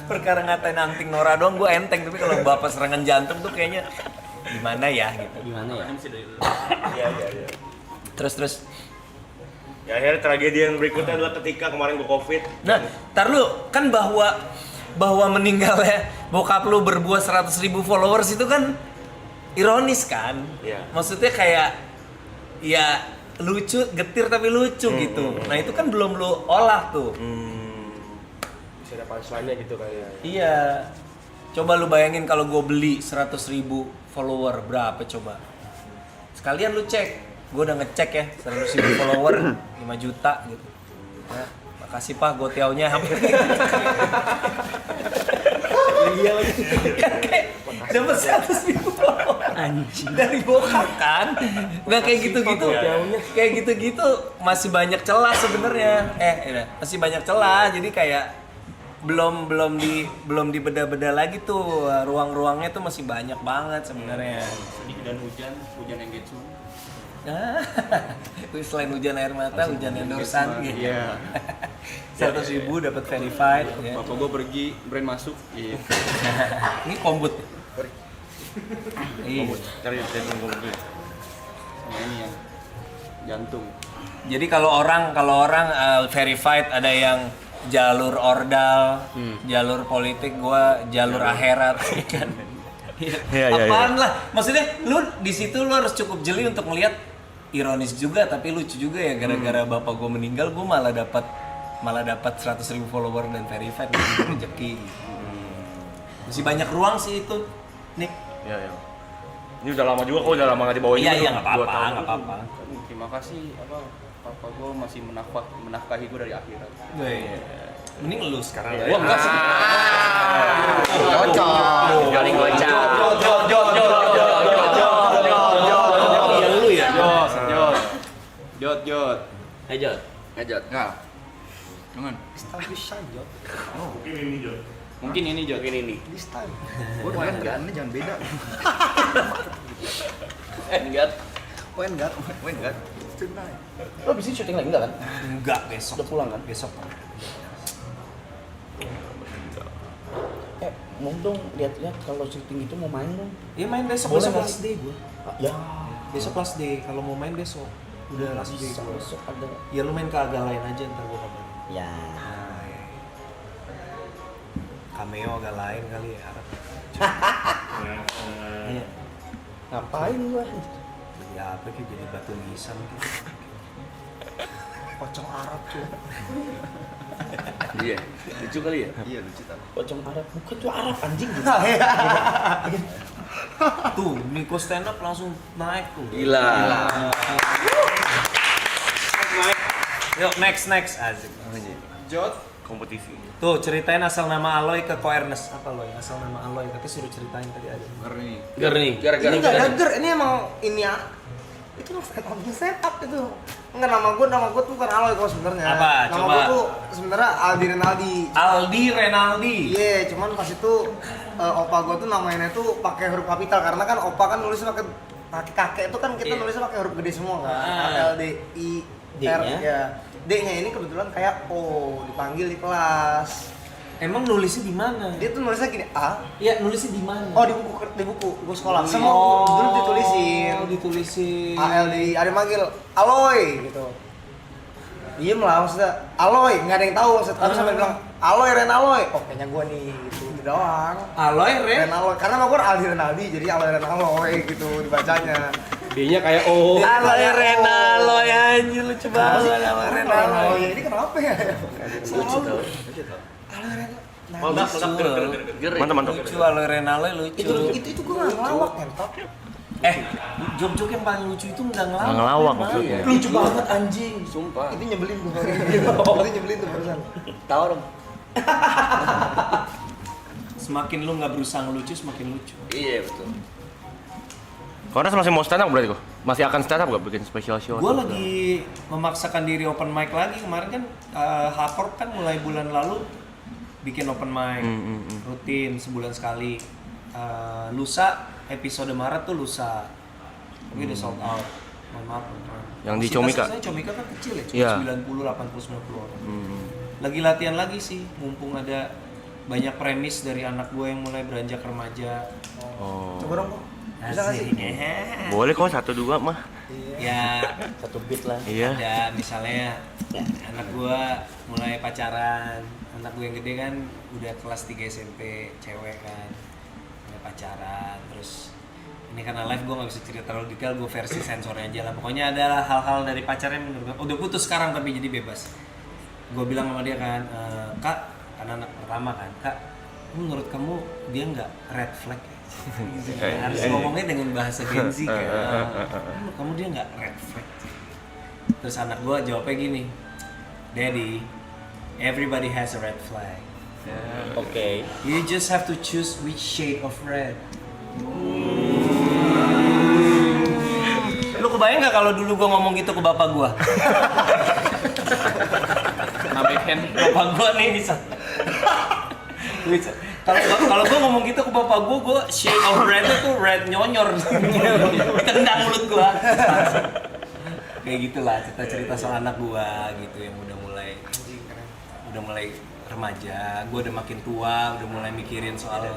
Perkara ngatain anting Nora doang gue enteng, tapi kalau bapak serangan jantung tuh kayaknya gimana ya gitu. Gimana ya? Iya. Terus. Ya akhirnya tragedi yang berikutnya adalah ketika kemarin gue COVID. Nah, tar lu kan bahwa meninggalnya bokap lu berbuat 100.000 followers itu kan ironis kan? Iya. Maksudnya kayak ya lucu, getir tapi lucu gitu. Nah, itu kan belum lu olah tuh. Bisa ada punchline-nya gitu kayak. Iya. Coba lu bayangin kalau gue beli 100.000 follower berapa coba? Sekalian lu cek. Gue udah ngecek ya 100.000 follower 5 juta gitu. Ya, makasih Pak gotiaunya. Iya lagi. Dapat 100.000 follower. Anjing. Dari bokap kan? Nggak kayak gitu-gitu. Kayak gitu-gitu masih banyak celah sebenarnya. Masih banyak celah. Jadi kayak belum dibedah-bedah lagi tuh, ruang-ruangnya tuh masih banyak banget sebenarnya. Dan hujan engagement. Selain hujan air mata, hujan endorsan gitu. Iya. 100.000 dapat verified. Ya. Bapak gue pergi, brand masuk. Iya. Ini kombut. Iya. Cari jantung gue. Sama ini yang jantung. Jadi kalau orang verified ada yang jalur ordal, jalur politik, gua jalur akhirat kan. Iya. Apaan lah? Maksudnya lu di situ lu harus cukup jeli untuk melihat ironis juga tapi lucu juga ya gara-gara bapak gua meninggal gua malah dapat 100.000 follower dan verified gitu rezeki. Masih banyak ruang sih itu, Nick. Iya. Ini udah lama juga kok, udah lama nggak dibawain. Iya, enggak apa-apa. Terima kasih papa gue masih menafkahi gue dari akhirat. Mending lu sekarang. Gua enggak sih. Galing gocap. Iya lu ya. Jot. Ngejot. Enggak. Jangan. Mungkin ini Jot. Gue main enggak, ini jangan beda. Enggak. Main enggak. Lo bisa syuting lagi enggak kan? Enggak, besok. Udah pulang kan? Besok. Mau dong lihat-lihat kalau syuting itu mau main dong. Iya main besok, Boleh besok nggak? last day gue. Ya. Besok last day, kalau mau main besok. Udah last day Bisa gue. besok ada. Ya lu main ke agak lain aja ntar gue kabarin. Ya. Cameo agak lain kali ya harap. Iya. Ngapain gua? Ya apa sih jadi batu nisan gitu. Pocong Arab cuy. Iya. Lucu kali ya? Iya lucu tau. Pocong Arab. Bukan tuh Arab anjing gitu. Tuh, Niko stand up langsung naik tuh. Gila. Yuk next. Asik. Jot kompetisi. Tuh ceritain asal nama Aloy ke Ko Ernest. Apa Aloy? Asal nama Aloy. Katanya suruh ceritain tadi ada. Gar nih. Ini nggak dager, ini emang ini ya. Itu stand up itu. Enggak, nama gue tuh bukan Aloy kok sebenarnya. Apa? Nama Coba. gue tuh sebenarnya Aldi Renaldi. Aldi Renaldi. Iya, cuman pas itu opa gue tuh namanya tuh pakai huruf kapital karena kan opa kan nulisnya pakai kakek itu kan kita nulisnya pakai huruf gede semua kan. L D I R ya. D-nya ini kebetulan kayak O, dipanggil di kelas. Emang nulisnya di mana? Dia tuh nulisnya gini A. Iya, nulisnya di mana? Oh, di buku gue sekolah. Semua dulu ditulisin. Oh, ditulisin. A L D I, ada yang manggil Aloy gitu. Diem lah maksudnya, Aloy, nggak ada yang tahu maksudnya. Tapi sampai bilang Aloy, Renaloy. Oh, kayaknya gue nih gitu, itu doang. Aloy Renaloy, karena nama gue Aldi Renaldi, jadi Aloy Renaloy gitu dibacanya. D-nya kayak O. Aloy Renaloy anjir lucu banget Aloy Renaloy. Ya ini kenapa ya? Lucu tau. Mantap. Lucu Aloy Renaloy lucu. Itu gue nggak ngelawak entot. Jok-jok yang paling lucu itu nggak ngelawak. Nggak ngelawak memang. maksudnya. Lucu banget anjing. Sumpah. Itu nyebelin gue. Itu nyebelin tuh barusan. Tahu dong. Semakin lu nggak berusaha ngelucu, semakin lucu. Iya betul. Karena masih mau stand up berarti kok? Masih akan stand up gak bikin special show? Gue lagi memaksakan diri open mic lagi. Kemarin kan Hardcore kan mulai bulan lalu bikin open mic rutin sebulan sekali. Lusa episode Maret tuh lusa. Tapi udah sold out. Mohon maaf. Yang di Comika? Comika kan kecil ya, cuma Iya. 90, 80, 90 orang. Lagi latihan lagi sih, mumpung ada banyak premis dari anak gue yang mulai beranjak remaja. Coba dong kok. Bisa nggak sih? Boleh kok 1-2 mah. Ya, Satu beat lah. Iya. ada misalnya anak gua mulai pacaran, anak gue yang gede kan udah kelas 3 SMP, cewek kan mulai pacaran, terus ini karena live gue nggak bisa cerita terlalu detail, gue versi sensornya aja lah. Pokoknya ada hal-hal dari pacarnya menurut gue udah putus sekarang tapi jadi bebas. Gue bilang sama dia kan, Kak, karena anak pertama kan, Kak, menurut kamu dia nggak red flag ya? Harus ngomongnya dengan bahasa Gen Z kan. Menurut kamu dia nggak red flag? Terus anak gue jawabnya gini, Daddy, everybody has a red flag. Oke. You just have to choose which shade of red. Lu kebayang nggak kalau dulu gue ngomong gitu ke bapak gue? Bapak gue nih bisa. Kalau gue ngomong gitu ke bapak gue shade of red itu red nyonyor. Tendang mulut gue. Kayak gitulah cerita-cerita soal anak gue gitu yang udah mulai remaja. Gue udah makin tua, udah mulai mikirin soal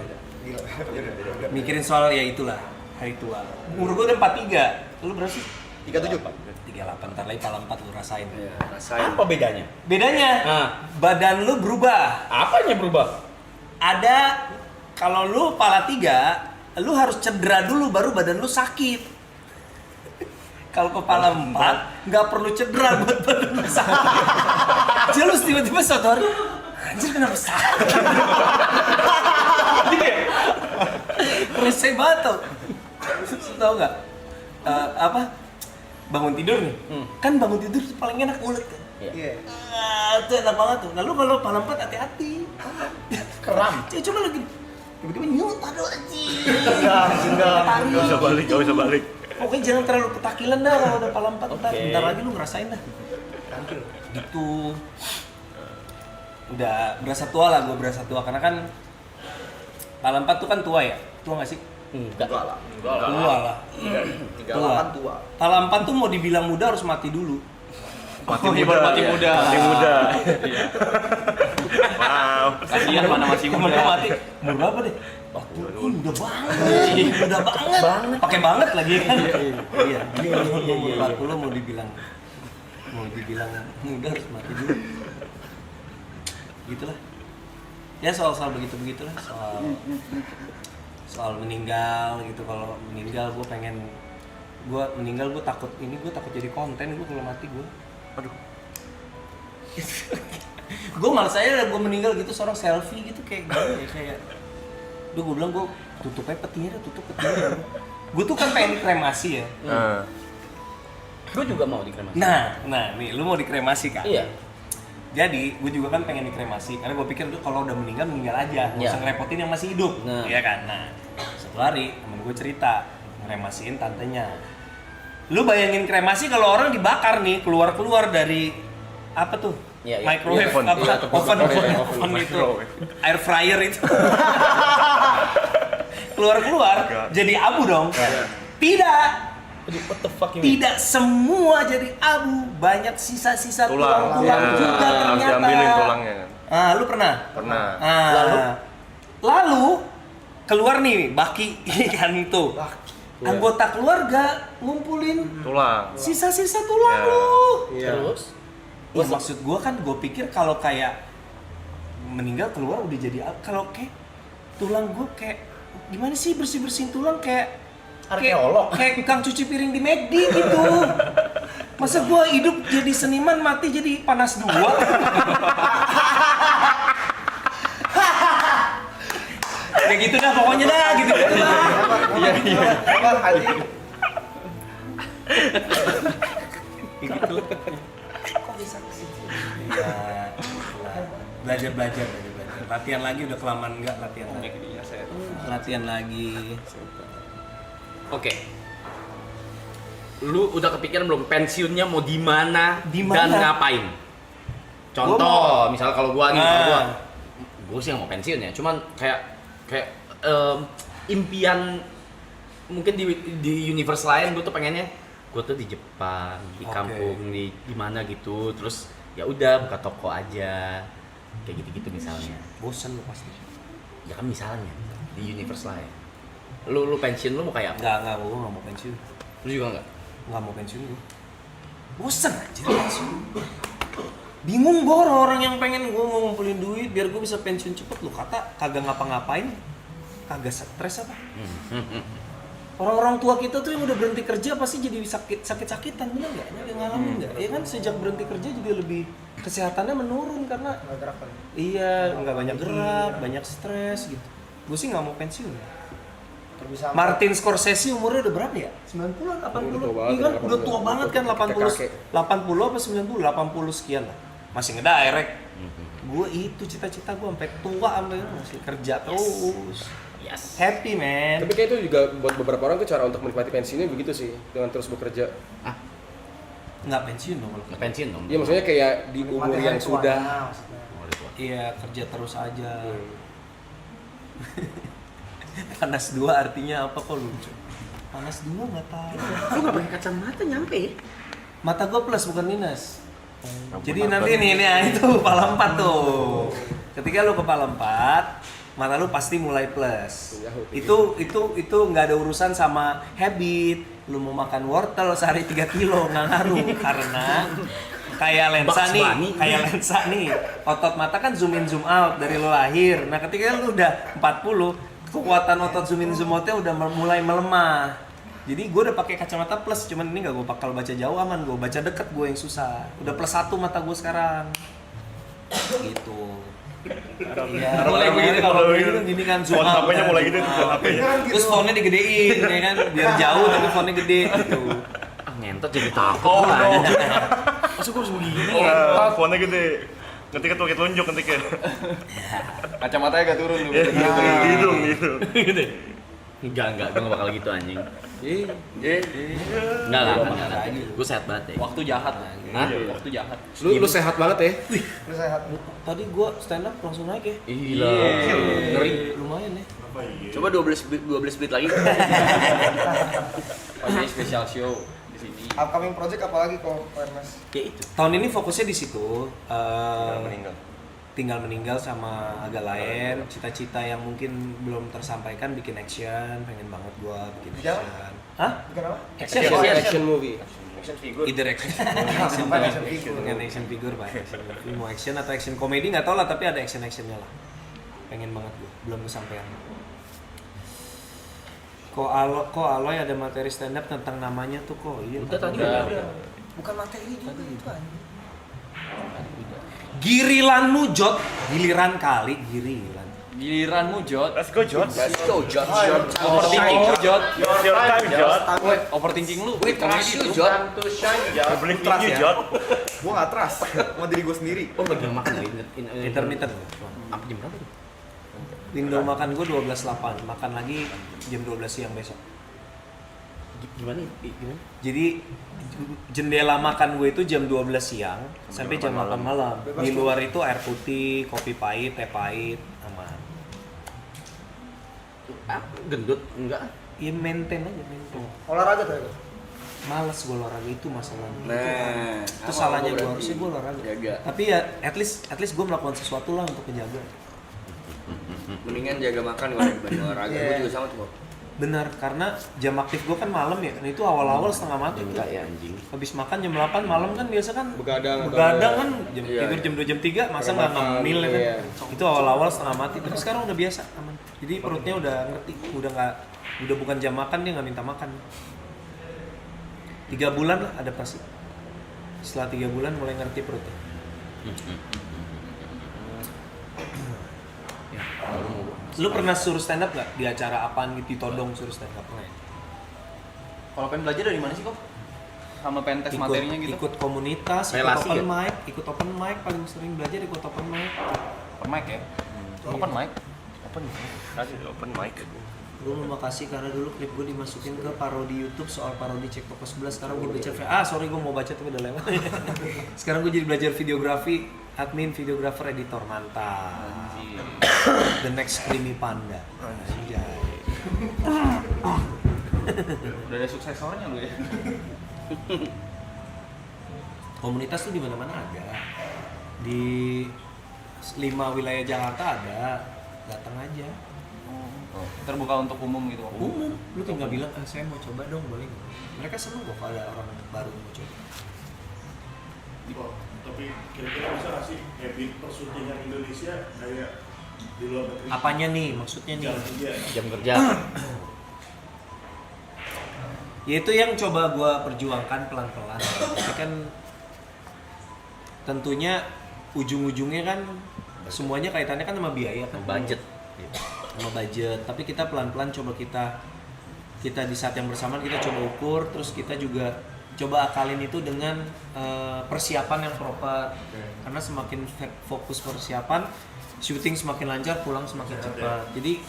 ya itulah hari tua. Umur gue udah 43. Lu berapa sih? 37 Pak. 38, ntar lagi pala 4 lu rasain. Apa bedanya? Bedanya, badan lu berubah. Apanya berubah? Ada, kalau lu pala 3, lu harus cedera dulu baru badan lu sakit. Kalau kepala 4, nggak perlu cedera buat badan lu sakit. Jadi lu tiba-tiba suatu hari, anjir kenapa sakit? Reseh banget tuh. Tau nggak? Bangun tidur nih, kan bangun tidur tuh paling enak mulut kan? Iya. Itu enak banget tuh. Lalu kalau pala 4 hati-hati. Keram. Coba lagi tiba-tiba nyut, aduh anjing. Enggak. Gak bisa balik. Pokoknya jangan terlalu ketakilan dah kalau udah pala 4 bentar lagi lu ngerasain dah. Gitu. Udah berasa tua lah, gue berasa tua karena kan pala 4 tuh kan tua ya? Tua nggak sih? Enggak lah. Tua lah. 38 tua. Pala 4 tuh mau dibilang muda harus mati dulu. Mati muda. Wow. Kasihan mana masih Temen muda. gue mati. Umur berapa deh? Udah banget. Pakai banget lagi kan? Iya. Umur 40 mau dibilang muda harus mati dulu. Gitulah. Ya soal begitulah soal meninggal gitu. Kalau meninggal gue takut jadi konten gue kalau mati gue. Aduh. Gue malas aja gue meninggal gitu seorang selfie gitu kayak gini ya kayak. Gue bilang gue tutup petinya. Gue tuh kan pengen dikremasi ya. Gue juga mau dikremasi. Nah, nih lu mau dikremasi kan? Iya. Jadi, gue juga kan pengen dikremasi karena gue pikir kalau udah meninggal aja, nggak usah ngerepotin yang masih hidup, iya kan? Nah, satu hari temen gue cerita ngeremasiin tantenya. Lu bayangin kremasi kalau orang dibakar nih, keluar dari apa tuh? Iya. Microwave, oven itu, air fryer itu. keluar jadi abu dong. Tidak. What the fuck you mean? Tidak semua jadi abu, banyak sisa-sisa tulang juga ternyata. Harus diambilin tulangnya kan. Lu pernah? Pernah. Lalu keluar nih baki kan itu. Anggota keluarga ngumpulin Tulang. sisa-sisa tulang lu. Terus? Ya, maksud gua kan gua pikir kalau kayak meninggal keluar udah jadi kalau kayak tulang gua kayak gimana sih bersih-bersihin tulang kayak Arkeolog. Kayak tukang cuci piring di McD gitu. Masa gua hidup jadi seniman mati jadi panas dua? Ya gitu dah pokoknya dah gitu lah. Iya. Apa anjing? Gitu. Kok bisa sih? Ya, belajar. Latihan lagi udah kelamaan enggak latihan lagi. Latihan lagi. Oke. lu udah kepikiran belum pensiunnya mau di mana Di dan mana? ngapain? Contoh, misalnya kalau gua nih, gua sih nggak mau pensiun ya, cuman kayak impian mungkin di universe lain gua tuh pengennya gua tuh di Jepang, di Oke. kampung, di mana gitu, terus ya udah buka toko aja, kayak gitu-gitu misalnya. Bosan lu pasti. Ya kan misalnya di universe lain. Lu pensiun lu mau kayak apa? Enggak, gue nggak mau pensiun. Lu juga nggak? Nggak mau pensiun gue. Bosan aja pensiun. Bingung gue orang-orang yang pengen gue mau ngumpulin duit biar gue bisa pensiun cepet. Lu kata kagak ngapa-ngapain, kagak stres apa? Orang-orang tua kita tuh yang udah berhenti kerja pasti jadi sakit-sakitan, bener nggak? Yang ngalamin nggak? Ya kan sejak berhenti kerja jadi lebih kesehatannya menurun karena Nggak gerak kan? iya nggak banyak gerak, banyak stres gitu. Gue sih nggak mau pensiun. Bisa Martin Scorsese umurnya udah berapa ya? 90 80? Iya kan udah tua banget kan 80 apa 90 80 sekian lah. Masih ngedirect. Gue itu cita-cita gue sampai tua sampai masih kerja terus. Yes. Happy man. Tapi kayak itu juga buat beberapa orang tuh cara untuk menikmati pensiunnya begitu sih, dengan terus bekerja. Nggak pensiun dong kalau. Nggak pensiun dong. Iya maksudnya kayak di umur Menikmati yang hari sudah. tuanya, maksudnya. Iya kerja terus aja. Panas 2 artinya apa kok lucu? Panas 2 nggak tahu. Lu nggak pakai kacamata nyampe ya? Mata gue plus bukan minus. Jadi nanti nih itu kepala 4 tuh. Ketika lu kepala 4, mata lu pasti mulai plus. Itu nggak ada urusan sama habit. Lu mau makan wortel sehari 3 kilo nggak ngaruh karena kayak lensa nih. Otot mata kan zoom in zoom out dari lu lahir. Nah, ketika lu udah 40, kekuatan otot zoom in zoom outnya udah mulai melemah. Jadi gue udah pakai kacamata plus, cuman ini nggak gue bakal baca jauh aman, gue baca deket gue yang susah. Udah +1 mata gue sekarang. Gitu. Iya. Mulai begini kalau gini kan zoom out. HP-nya mulai gitu tuh HP-nya. Terus fontnya digedein ya kan, biar jauh tapi fontnya gede gitu. Ngentot jadi takut. Masa gue harus begini ya? Fontnya gede. Ngetiknya tuh tunjuk ngetiknya. Kacamatanya gak turun lu. Hidung. Enggak, gue gak bakal gitu anjing. Enggak lah. Gue sehat banget ya. Waktu jahat. Hah? Waktu jahat. Lu sehat banget ya. Lu sehat. Tadi gue stand up langsung naik ya. Gila. Ngeri. Lumayan ya. Coba 12 menit lagi. Pakai special show di sini. Upcoming project apalagi kok, Ernest? Kayak itu. Tahun ini fokusnya di situ. Meninggal. Tinggal meninggal sama agak lain. Cita-cita yang mungkin belum tersampaikan bikin action, pengen banget gua bikin Bikin apa? action. Hah? Bukan apa? Action movie. Either action. action Apa action figure? Bukan action figure, Pak. Action movie. Mau action atau action komedi nggak tahu lah, tapi ada action-actionnya lah. Pengen banget gua, belum kesampaian. Kok Aloy ada materi stand up tentang namanya tuh kok. Iya. Udah tadi Udah. Bukan materi juga itu aja. Girilanmu Jot, giliran kali giliran. Giliranmu Jot. Let's go Jot. Overthinking lu Jot. Your time Jot. Overthinking lu. We trust you, Jot. I believe in you Jot. Gua nggak trust sama diri gua sendiri. Oh, lagi makan lagi. Intermittent. Apa jam berapa tuh? Window makan gue 12.8, makan lagi jam 12 siang besok. Gimana? Jadi jendela makan gue itu jam 12 siang sampai jam 8 malam. Di luar itu air putih, kopi pahit, teh pahit, aman. Gendut? Enggak. Ya maintain aja, maintain. Olahraga tuh. Males gue olahraga itu masalahnya. Nah, Itu salahnya gue, harusnya gue olahraga. Jaga. Tapi ya at least gue melakukan sesuatu lah untuk menjaga. Mendingan jaga makan dibanding olahraga. Gua juga sama tuh. Benar, karena jam aktif gue kan malam ya, dan itu awal-awal setengah mati tuh. Enggak ya anjing. Habis makan jam 8 malam kan biasa kan Begadang kan jam Iya, tidur jam 2 jam 3 masa nggak makan, ngemil ya kan. iya. Itu awal-awal setengah mati, tapi sekarang udah biasa aman. Jadi perutnya udah ngerti, udah bukan jam makan dia nggak minta makan. 3 bulan lah adaptasi. Setelah 3 bulan mulai ngerti perutnya. Lu pernah suruh stand up nggak di acara apaan gitu, ditodong suruh stand up nggak? Kalau pengen belajar dari mana sih kok? Sama pengen tes materinya gitu? Ikut komunitas, ikut Relasi open ya? mic, ikut open mic paling sering belajar ikut open mic. Open mic ya? Open mic? Open mic. Gue mau makasih karena dulu klip gue dimasukin ke parodi YouTube soal parodi Cek Toko Sebelah. Sekarang gue belajar sorry gue mau baca tapi udah lewat. Sekarang gue jadi belajar videografi, admin, videographer, editor. Mantap. The next Creamy Panda. Anjay. Udah ada suksesornya lu ya. Komunitas tuh di mana-mana ada. Di 5 wilayah Jakarta ada. Datang aja. Terbuka untuk umum gitu. Umum. Lu tinggal bilang, saya mau coba dong, boleh nggak? Mereka seneng kok kalau ada orang baru mau coba. Oh, tapi kira-kira bisa nggak sih habit persyutingan Indonesia kayak di luar negeri? Apanya nih? Maksudnya nih? Jam kerja. Ya itu yang coba gue perjuangkan pelan-pelan. Tapi kan tentunya ujung-ujungnya kan semuanya kaitannya kan sama biaya kan. Budget. Sama budget. Tapi kita pelan-pelan coba kita di saat yang bersamaan kita coba ukur, terus kita juga coba akalin itu dengan persiapan yang proper. Karena semakin fokus persiapan, syuting semakin lancar, pulang semakin cepat. Jadi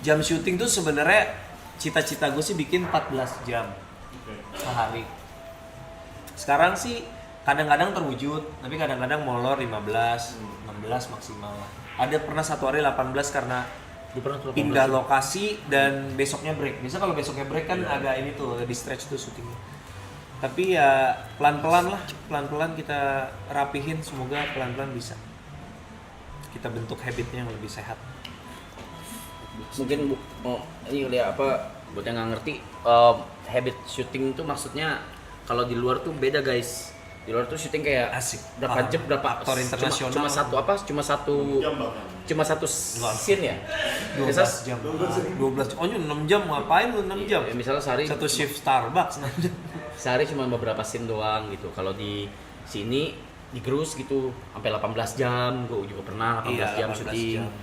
jam syuting tuh sebenarnya cita-cita gue sih bikin 14 jam sehari. Sekarang sih kadang-kadang terwujud, tapi kadang-kadang molor 15, 16 maksimal lah. Ada pernah satu hari 18 karena pindah lokasi dan besoknya break. Biasa kalau besoknya break kan agak ini tuh, di stretch tuh syutingnya. Tapi ya pelan-pelan lah, pelan-pelan kita rapihin, semoga pelan-pelan bisa kita bentuk habitnya yang lebih sehat. Mungkin ini lihat apa buat yang nggak ngerti, habit syuting itu maksudnya kalau di luar tuh beda guys. Di luar tuh syuting kayak asik. Berapa jam, berapa aktor internasional. Cuma satu scene ya. 12 jam. 12 jam. Oh, 6 jam ngapain lu 6 jam? Ya, misalnya sehari satu shift Starbucks 6 jam. Sehari cuma beberapa scene doang gitu. Kalau di sini digerus gitu sampai 18 jam. Gue juga pernah 18 jam syuting. Jam.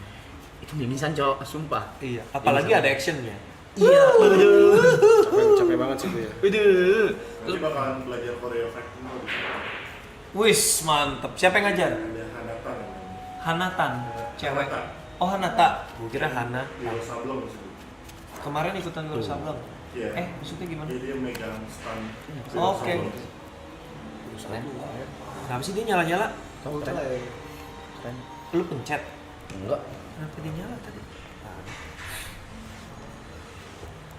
Itu mimisan cowok, sumpah. Iya, apalagi ada actionnya. Iya. Capek banget sih itu ya. Nanti bakalan belajar koreografi dulu. Wis, mantep. Siapa yang ngajar? Ada Hanatan. Hanatan, cewek. Hanata. Oh, Hanata. Gue kira Hana. Wiro Sableng maksudnya. Kemarin ikutan Wiro Sableng. Iya. Maksudnya gimana? Jadi dia megang stand. Oke. Kenapa sih dia nyala-nyala? Kamu keren. Lu pencet? Enggak. Kenapa dia nyala tadi?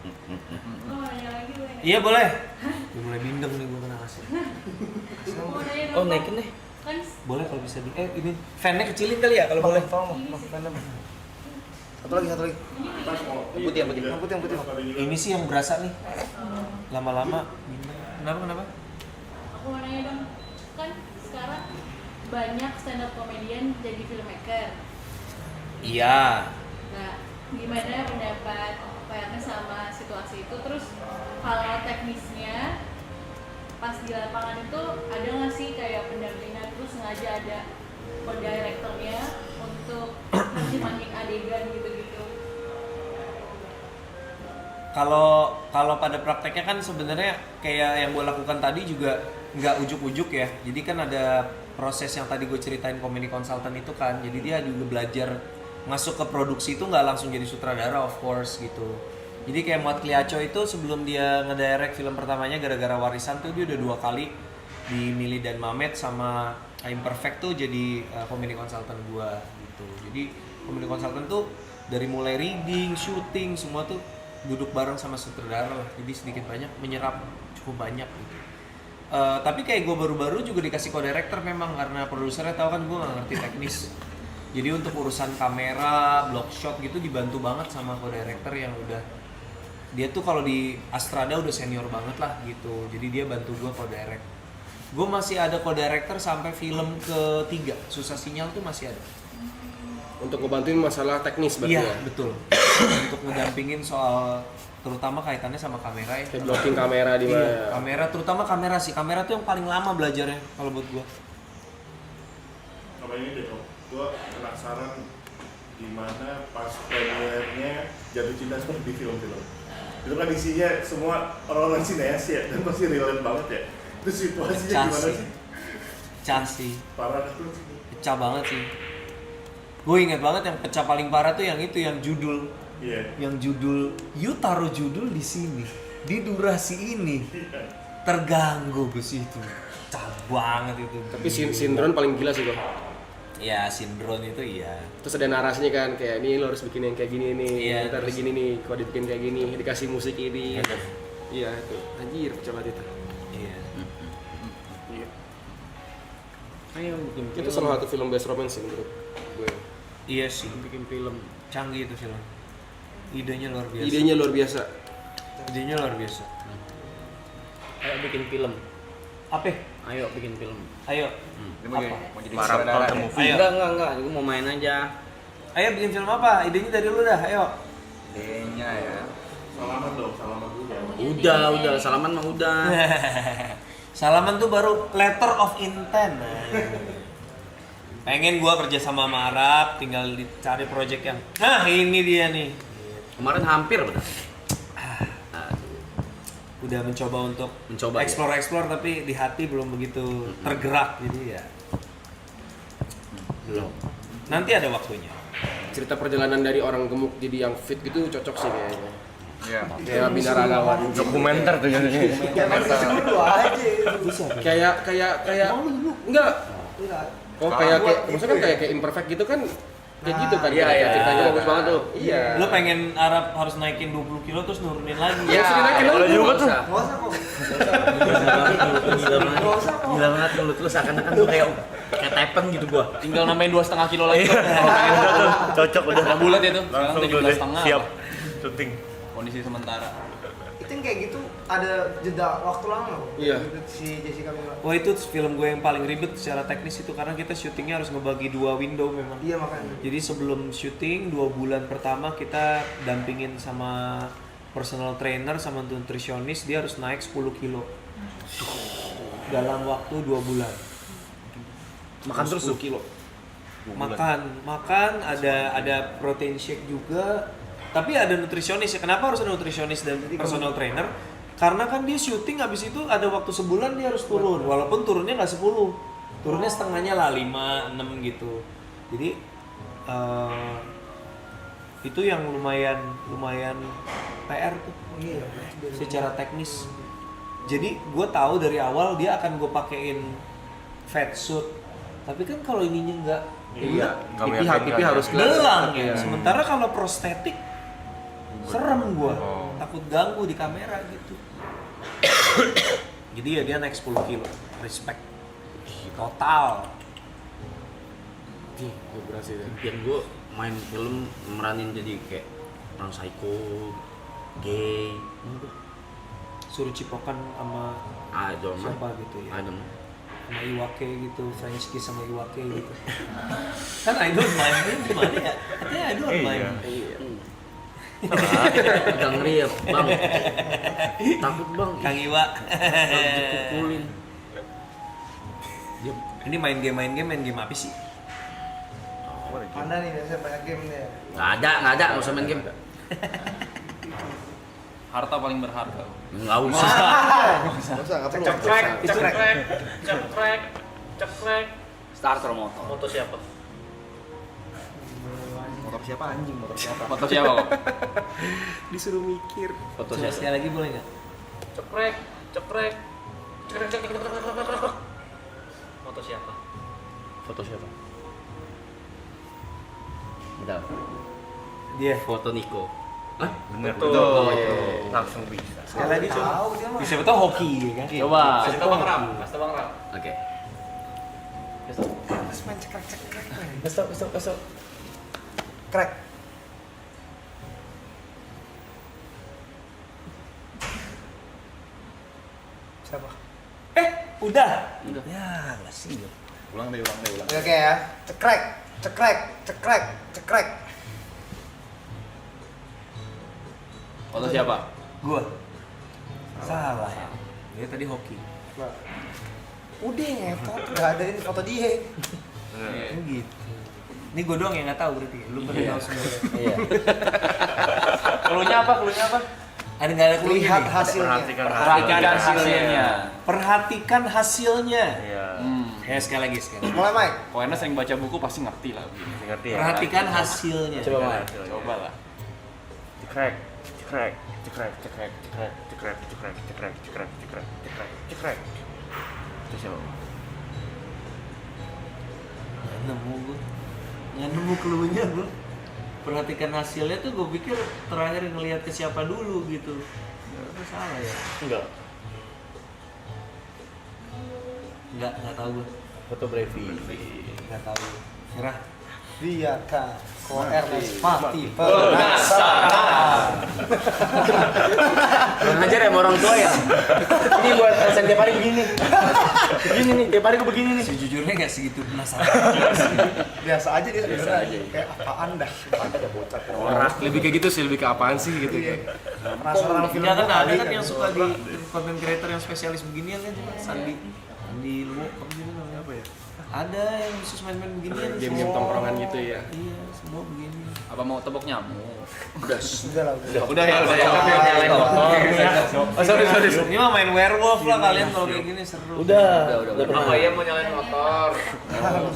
Lo mau nanya lagi gue? Iya boleh. Gue mulai bindeng nih gue kena kasih. Mau nanya dong, Oh, naikin deh. Kan Boleh kalau bisa di. Ini fan-nya kecilin kali ya kalau boleh. Satu lagi. Putih yang putih. Yang putih. Ini sih yang berasa nih. Lama-lama bindeng. Kenapa? aku mau nanya dong, kan sekarang banyak stand up comedian jadi filmmaker. Iya. Nah, gimana pendapat Pak sama situasi itu? Terus hal teknisnya pas di lapangan itu ada nggak sih kayak pendampingan, terus sengaja ada co-directornya untuk mancing adegan gitu-gitu? Kalau pada prakteknya kan sebenarnya kayak yang gue lakukan tadi juga nggak ujuk-ujuk ya. Jadi kan ada proses yang tadi gue ceritain comedy consultant itu kan. Jadi dia juga belajar masuk ke produksi itu nggak langsung jadi sutradara of course gitu. Jadi kayak Muat Kliaco itu sebelum dia ngedirect film pertamanya gara-gara warisan tuh dia udah 2 kali di Mili dan Mamet sama Imperfect tuh jadi comedy consultant gua gitu. Jadi comedy consultant tuh dari mulai reading, shooting semua tuh duduk bareng sama sutradara lah. Jadi sedikit banyak menyerap cukup banyak gitu. Tapi kayak gue baru-baru juga dikasih co-director memang karena produsernya tahu kan gue nggak ngerti teknis. Jadi untuk urusan kamera, block shot gitu dibantu banget sama co-director yang udah dia tuh kalau di Astrada udah senior banget lah gitu. Jadi dia bantu gue co-direct. Gue masih ada co-director sampai film ketiga, Susah Sinyal tuh masih ada. Untuk ngebantuin masalah teknis berarti Iya, ya? betul. Untuk ngedampingin soal terutama kaitannya sama kamera ya. Kayak blocking kamera di mana? Iya, kamera, terutama kamera sih. Kamera tuh yang paling lama belajarnya kalau buat gue. Sama ini deh Om, gue penasaran gimana pas premiernya Jatuh Cinta seperti di film-film. Itu kan isinya semua orang-orang sineas ya, dan pasti relate banget ya. Itu situasinya gimana sih? Pecah sih. Parah tuh sih. Pecah banget sih. Gue inget banget yang pecah paling parah tuh yang itu, yang judul Iya. Yang judul, you taruh judul di sini, di durasi ini, terganggu Gus itu. Cah banget itu. Tapi sindron paling gila sih kok. Ya sindron itu iya. Terus ada narasinya kan, kayak ini lo harus bikin yang kayak gini nih, Iya, ntar terus- gini nih, kalau dibikin kayak gini, dikasih musik ini. Iya. Iya itu, anjir pecah banget itu. Iya. Ayo bikin film. Itu salah satu film best romance sih menurut gue. Iya sih. Bikin film. Canggih itu film. Idenya luar biasa. Idenya luar biasa. Idenya luar biasa. Ayo bikin film. Apa? Ayo bikin film. Ayo. Dia mau jadi Marathon sutradara the ya? movie. Ayo. Enggak, gue mau main aja. Ayo bikin film apa? Idenya dari lu dah. Ayo. Idenya ya. Salaman dong, salaman dulu. Udah, salaman mah udah. Salaman tuh baru letter of intent. Pengen gua kerja sama Arab, tinggal dicari project yang nah ini dia nih. Kemarin hampir benar. Udah mencoba untuk Mencoba, explore tapi di hati belum begitu tergerak jadi ya. Belum. Nanti ada waktunya. Cerita perjalanan dari orang gemuk jadi yang fit gitu cocok sih kayaknya. Iya. Kayak binaragawan. Dokumenter tuh jadinya. Kayak enggak. Oh kayak maksudnya kan kayak imperfect gitu kan. Kayak gitu kan. Iya, iya. Ceritanya bagus banget tuh. Iya. Lu pengen Arab harus naikin 20 kilo terus nurunin lagi. Iya. Boleh juga tuh. Nggak usah kok. Gila banget mulut lu seakan-akan tuh kayak tepen gitu gua. Tinggal nambahin 2,5 kilo lagi. Cocok udah. Udah bulat ya tuh. Sekarang Langsung 17,5. siap. Syuting. Kondisi sementara. Itu yang kayak gitu ada jeda waktu lama loh. Iya. Si Jessica Mila. Wah itu film gue yang paling ribet secara teknis itu karena kita syutingnya harus ngebagi 2 window memang. Iya makanya. Jadi sebelum syuting 2 bulan pertama kita dampingin sama personal trainer sama nutritionist, dia harus naik 10 kilo dalam waktu 2 bulan. Makan terus 10 kilo. Makan ada protein shake juga. Tapi ada nutritionist ya. Kenapa harus ada nutritionist dan personal trainer? Karena kan dia syuting habis itu ada waktu sebulan dia harus turun. Walaupun turunnya nggak 10, turunnya setengahnya lah 5, 6 gitu. Jadi itu yang lumayan PR tuh. Iya. Secara teknis. Jadi gue tahu dari awal dia akan gue pakein fat suit. Tapi kan kalau ininya nggak Iya. Pipi harus belang ya. Sementara kalau prostetik serem gua, takut ganggu di kamera gitu. Jadi ya dia naik 10 kilo, respect total. Gue berhasil ya. Impian gua main film meranin jadi kayak orang psycho, gay. Suruh cipokan sama I don't know. siapa gitu ya. I don't know. Sama Iwake gitu, French kiss sama Iwake gitu. Kan I don't mind, gimana ya? Katanya I don't mind. Udah ngeri ya, Bang. Takut, Bang. Kang Iwa. Harus dipukulin. Ini main game apa sih? Anda nih biasanya banyak game nih. Nggak ada, nggak usah main game. Harta paling berharga. Nggak usah. Cekrek. Starter motor. Foto siapa? Motor siapa anjing, motor siapa? Foto siapa kok? Disuruh mikir. Foto Coba siapa? sekali lagi boleh nggak? Ceprek. Foto siapa? Foto siapa? Bentar. Dia. Foto Niko. Hah? Bener Betul. tuh. Langsung bisa. Sekali lagi coba. Tahu dia mah. Bisa betul hoki kan? Coba. Kasih tau Bang Ram. Oke. Terus main cekrek-cekrek. Besok. Crack. Siapa? Udah. Ya, enggak sih. Ulang deh. Oke ya. Cekrek. Foto siapa? Gua. Salah ya. Dia tadi hoki. Udah ngetot, enggak ada ini foto dia. Oh gitu. Ini gue doang yang nggak tahu berarti. Lu pada tahu semua. Iya. Cluenya apa? Ada nggak ada cluenya Lihat nih? hasilnya. Perhatikan hasilnya. Perhatikan hasilnya. Iya. Ya sekali lagi. Mulai Mike. Kok Ernest sering baca buku pasti ngerti lah begini. Ngerti ya? Perhatikan hasilnya. Coba, Mai. Coba lah. cekrek, cekrek, cekrek, cekrek, cekrek, cekrek, cekrek, cekrek, cekrek, cekrek, cekrek, cekrek. Itu siapa? Nggak nemu clue-nya gue. Perhatikan hasilnya tuh gue pikir terakhir ngelihat ke siapa dulu gitu. Itu salah ya? Enggak tahu gue. Fotografi. Enggak tahu. Nyerah. Dia kan ko Ernest mati penasaran. Kurang ajar ya sama orang tua ya. Ini buat alasan tiap hari begini. Begini nih, tiap hari gue begini nih. Sejujurnya nggak segitu penasaran. Biasa aja dia sebenarnya. Kayak apaan dah? Ada bocah Orang lebih kayak gitu sih, lebih ke apaan sih gitu kan. Penasaran film Ya kan gua ada kali kan yang suka di content creator yang spesialis beginian kan cuma Sandi Luo apa gitu namanya apa ya? Ada yang khusus main-main beginian. Game-game tongkrongan gitu ya. Iya, semua begini. Apa mau tebak nyamuk? Udah lah. Udah ya, udah ya. Oh, sorry. Ini mah main werewolf lah kalian kalau kayak gini seru. Udah Apa pernah. ya mau nyalain motor?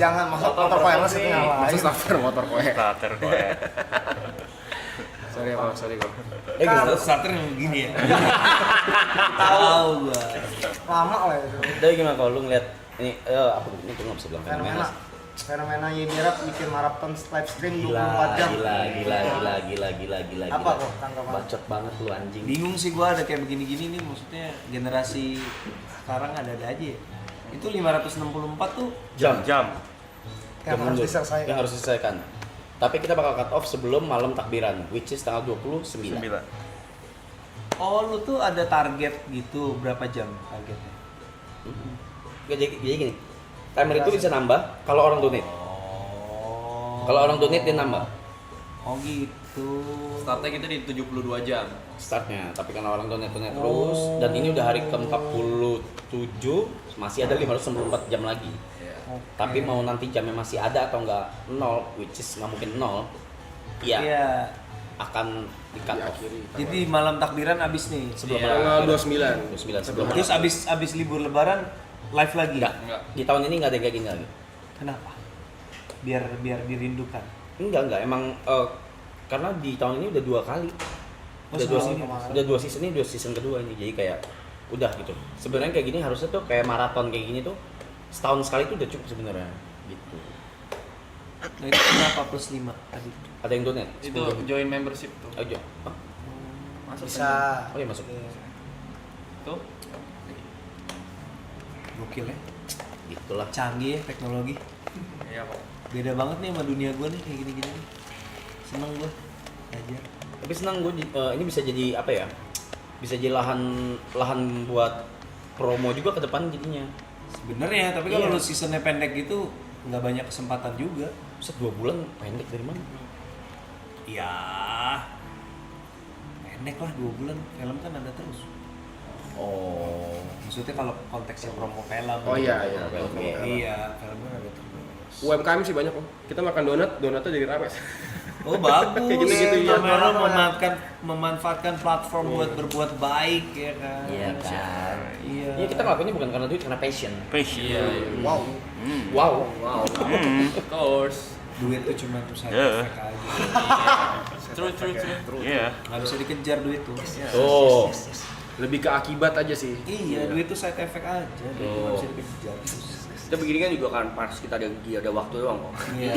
Jangan masuk motor Ernest itu Masa nyalain. starter motor kowe. starter kowe. Sorry Pak, sorry Pak. Kalau starter yang begini ya. Tahu gua. Lama lah itu. Dari gimana kalau lu ngeliat ini apa ini tuh nggak bisa bilang Fenomena. Fenomena Yemirap bikin maraton live stream 24 Gila, jam. gila. Apa kok tanggapan? Bacot banget lu anjing. Bingung sih gua ada kayak begini-gini nih, maksudnya generasi sekarang ada aja ya. Itu 564 tuh Jam. Yang Jam harus mundur. diselesaikan. Yang harus diselesaikan. Tapi kita bakal cut off sebelum malam takbiran, which is tanggal 29. oh lu tuh ada target gitu berapa jam targetnya? Jadi gini, timer itu bisa nambah kalau orang donate. Kalau orang donate dia nambah Oh gitu. Startnya kita di 72 jam. startnya. Tapi karena orang donate terus, dan ini udah hari ke-47, masih ada 564 jam lagi. Tapi mau nanti jamnya masih ada atau enggak 0, which is nggak mungkin 0, Iya. akan di-cut off. Jadi malam takbiran abis nih. Sebelum Tanggal 29. 29 sebelum Terus abis libur lebaran live lagi. Enggak. Di tahun ini nggak ada yang kayak gini lagi. Kenapa? Biar dirindukan. Enggak, emang karena di tahun ini udah 2 kali. Udah dua season ini, 2 season kedua ini. Jadi kayak udah gitu. Sebenarnya kayak gini harusnya tuh kayak maraton kayak gini tuh setahun sekali tuh udah cukup sebenarnya gitu. Nah itu kenapa plus 5 tadi? Ada yang donate? Itu join membership tuh. Aja. Masuk Bisa. Oh iya masuk. tuh. Gokil ya. Gitulah. Canggih ya teknologi. Iya kok. Beda banget nih sama dunia gua nih kayak gini-gini nih. Seneng gua aja. Tapi senang gue ini bisa jadi apa ya? Bisa jadi lahan buat promo juga ke depan jadinya. Sebenarnya, tapi kalau Iya. lu seasonnya pendek gitu nggak banyak kesempatan juga. Set 2 bulan pendek dari mana? Iya. Pendek lah 2 bulan. Film kan ada terus. Oh. Maksudnya kalau konteksnya promo film. Oh iya. Oke. Iya, filmnya ada terus. UMKM sih banyak kok. Kita makan donatnya jadi rame. Oh bagus. Kayak gitu-gitu ya. Namanya lo memanfaatkan platform buat berbuat baik ya kan. Iya kan. Iya. Iya kita ngelakuinnya bukan karena duit, karena passion. Iya. Wow. Wow. Wow. Of course. Duit itu cuma side Yeah. effect aja. True. Iya. Nggak bisa dikejar duit tuh. Tuh. Lebih ke akibat aja sih. Iya, duit itu side effect aja. Duit itu nggak bisa dikejar. Kita begini kan juga kan pas kita ada waktu doang kok. Iya.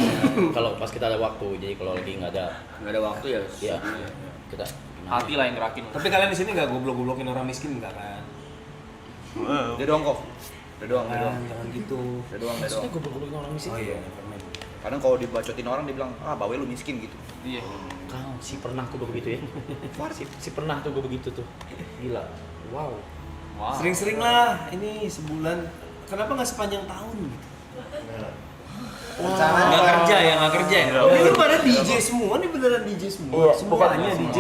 Kalau pas kita ada waktu, jadi kalau lagi nggak ada, Nggak ada waktu ya. ya kita Hati lah yang gerakin. Tapi kalian di sini nggak goblok-goblokin orang miskin nggak kan? Dia doang kok. Dia doang. Jangan gitu. Dia doang. maksudnya gue bergulung orang miskin. Oh iya. Kadang kalau dibacotin orang dibilang, bawe lu miskin gitu. Iya. Kau si pernah tuh gue begitu ya. si pernah tuh gue begitu tuh. Gila. Wow. Sering-sering lah. Ini sebulan. Kenapa nggak sepanjang tahun gitu? Nggak kerja ya, nggak kerja ya. Ini pada DJ semua, ini beneran DJ semua. Iya, Semuanya DJ.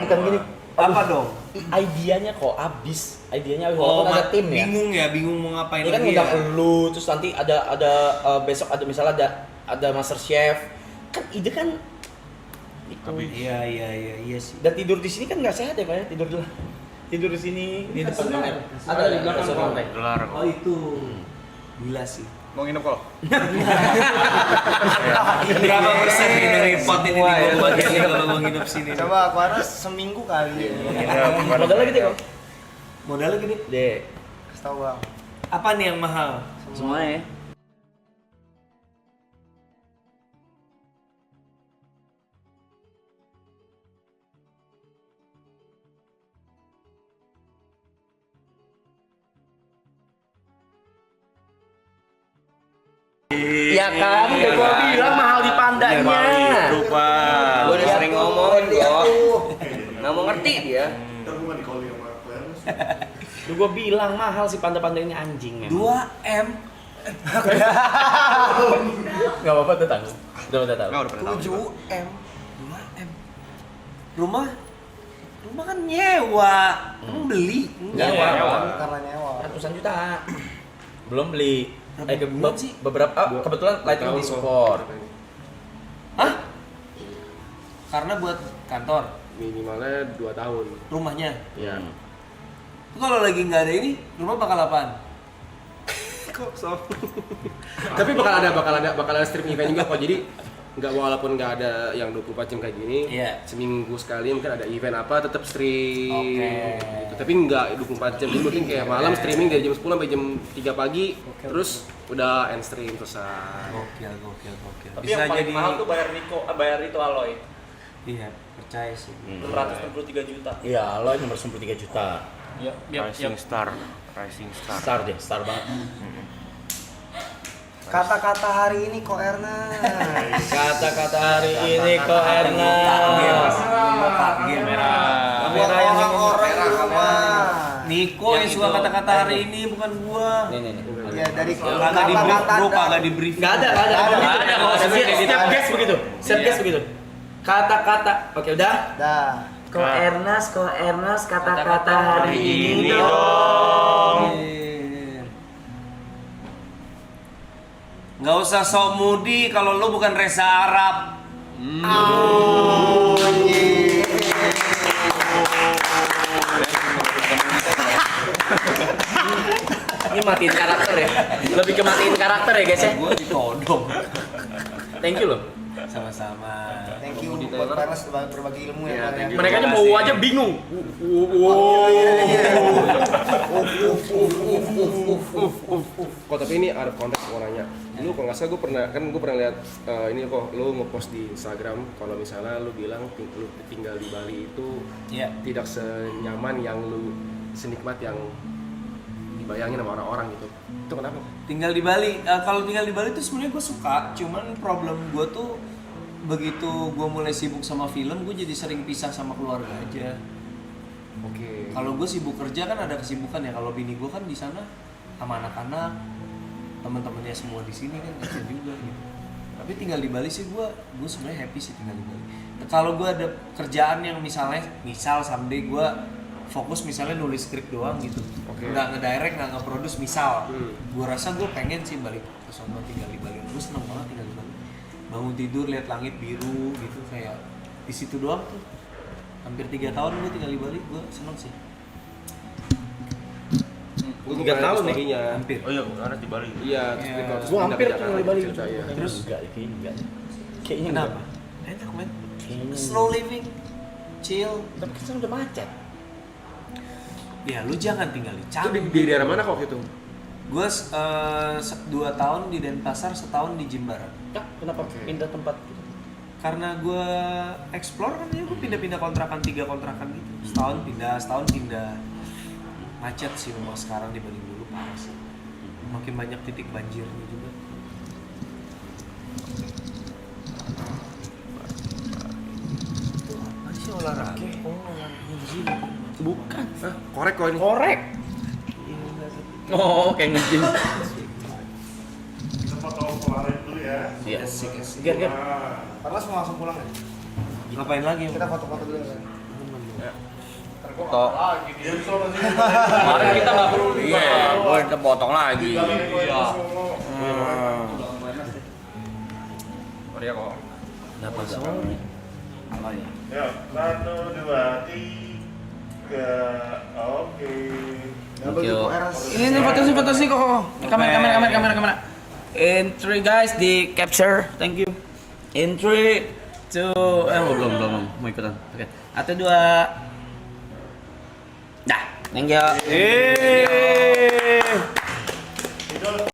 Bukan gini. Apa dong? Idenya kok abis. Idenya abis. Oh, Walaupun ada tim ya. bingung ya, bingung mau ngapain Ini kan lagi ngundang ya. lu, terus nanti ada besok ada misalnya ada master chef. Kan ide kan itu. Iya sih. Dan tidur di sini kan nggak sehat ya Pak ya, tidur di sini di depan kamera. Ada di belakang lantai. Oh itu. Gila sih. Mau nginep kok? Berapa persen nih dari pot ini bagian ini kalau mau nginep sini? Coba Aquarius seminggu kali. Modalnya gede kok. Modalnya gede. Deh. Kasih tau bang. Apa nih yang mahal? Semuanya. Ya kan, udah gua bilang mahal di pandanya. Itu Pak. Gue udah sering ngomongin kok. Nggak mau ngerti dia. Ntar gue nggak di-calling sama Aquarius. Lu gua bilang mahal si panda-panda ini anjing memang. 2M. Enggak apa-apa tuh tahu. Udah tahu. Nggak udah pernah tahu. 7M. 2M. Rumah kan nyewa. Emang beli? Nyewa. Karena nyewa. Ratusan juta. Belum beli. Bulan sih? Beberapa kebetulan lighting di support. Hah? Karena buat kantor, Minimalnya 2 tahun. rumahnya. Ya. Itu kalau lagi nggak ada ini, rumah bakal apaan? Kosong. Tapi bakal ada stream event juga kok. Jadi walaupun nggak ada yang 24 jam kayak gini, Iya. seminggu sekali mungkin ada event apa tetap stream. Oke. Gitu. Tapi nggak 24 jam. Jadi mungkin kayak malam streaming dari jam 10 sampai jam 3 pagi, terus udah end stream selesai. Gokil. Tapi yang paling mahal tuh bayar itu alloy. Iya, percaya sih. 663 juta. Iya, lo nomor 93 juta. Rising Star. Star deh, star banget. Kata-kata hari ini kok Ernest. Kata-kata hari ini kok Ernest. Buat orang-orang di rumah. Niko yang suka kata-kata hari ini bukan gua. Nih. Ya dari Kagak di brief, bro, kagak di brief. Enggak ada. Setiap guest begitu. Setiap guest begitu. Kata-kata. Oke, udah. Dah. Kok Ernest kata-kata hari ini dong. Nggak usah sok mudi kalau lu bukan Reza Arab. Ini matiin karakter ya. Lebih ke matiin karakter ya, guys ya. Gua ditodong. Thank you loh. Sama-sama. Thank you buat Ernest berbagi ilmu ya. Bang, ya. Mereka aja mau aja bingung. Kok tapi ini ada konteks mau nanya. Lu kalau nggak salah gue pernah lihat ini kok lu ngepost di Instagram kalau misalnya lu bilang lu tinggal di Bali itu tidak senyaman yang lu senikmat yang dibayangin sama orang-orang gitu. Itu kenapa? Tinggal di Bali. Kalau tinggal di Bali tuh sebenarnya gue suka. Cuman problem gue tuh begitu gue mulai sibuk sama film, gue jadi sering pisah sama keluarga aja. Oke. Kalau gue sibuk kerja kan ada kesibukan ya. Kalau bini gue kan di sana sama anak-anak, teman-temannya semua di sini kan kasian juga gitu. Tapi tinggal di Bali sih gue sebenarnya happy sih tinggal di Bali. Kalau gue ada kerjaan yang misal someday gue fokus misalnya nulis skrip doang gitu, nggak ngedirect, nggak ngeproduce misal, gue rasa gue pengen sih balik ke sono tinggal di Bali. Gue seneng banget tinggal di Bali. Bangun tidur lihat langit biru gitu, kayak di situ doang tuh. Hampir 3 tahun gue tinggal di Bali, gue seneng sih. 3 tahun nih. Hampir. Oh iya, karena di Bali. Iya, Gua hampir tinggal di Bali. Terus enggak. Kayaknya Kenapa? Enak men. Slow living, chill. Tapi kan udah macet. Ya lu jangan tinggal di itu Canggu. di daerah mana kok gitu? Gue 2 tahun di Denpasar, 1 tahun di Jimbaran. Ya, kenapa pindah tempat gitu? Karena gue explore kan ya, gue pindah-pindah kontrakan, 3 kontrakan gitu. Setahun pindah. Macet sih memang sekarang dibanding dulu, parah sih. Makin banyak titik banjirnya juga. Itu apa sih olahraga? Bukan. Korek kok ini. Korek. Oh, kayak nge-gym. Kita foto polaroid dulu ya. Iya. Asik. Ger. Karena semua langsung pulang ya. Ngapain lagi? Kita foto-foto dulu ya. Foto. Kemarin kita nggak perlu. Iya, boleh kita potong lagi. Iya. Korea kok. Kenapa sore? Apa ya? Ya, 1, 2, 3. Oke. Double di kok Ernest. Ini foto sih kok. Kamera. In 3 guys di capture. Thank you. In 3 2 belum mau ikutan. Oke. 1 2. Dah, thank you.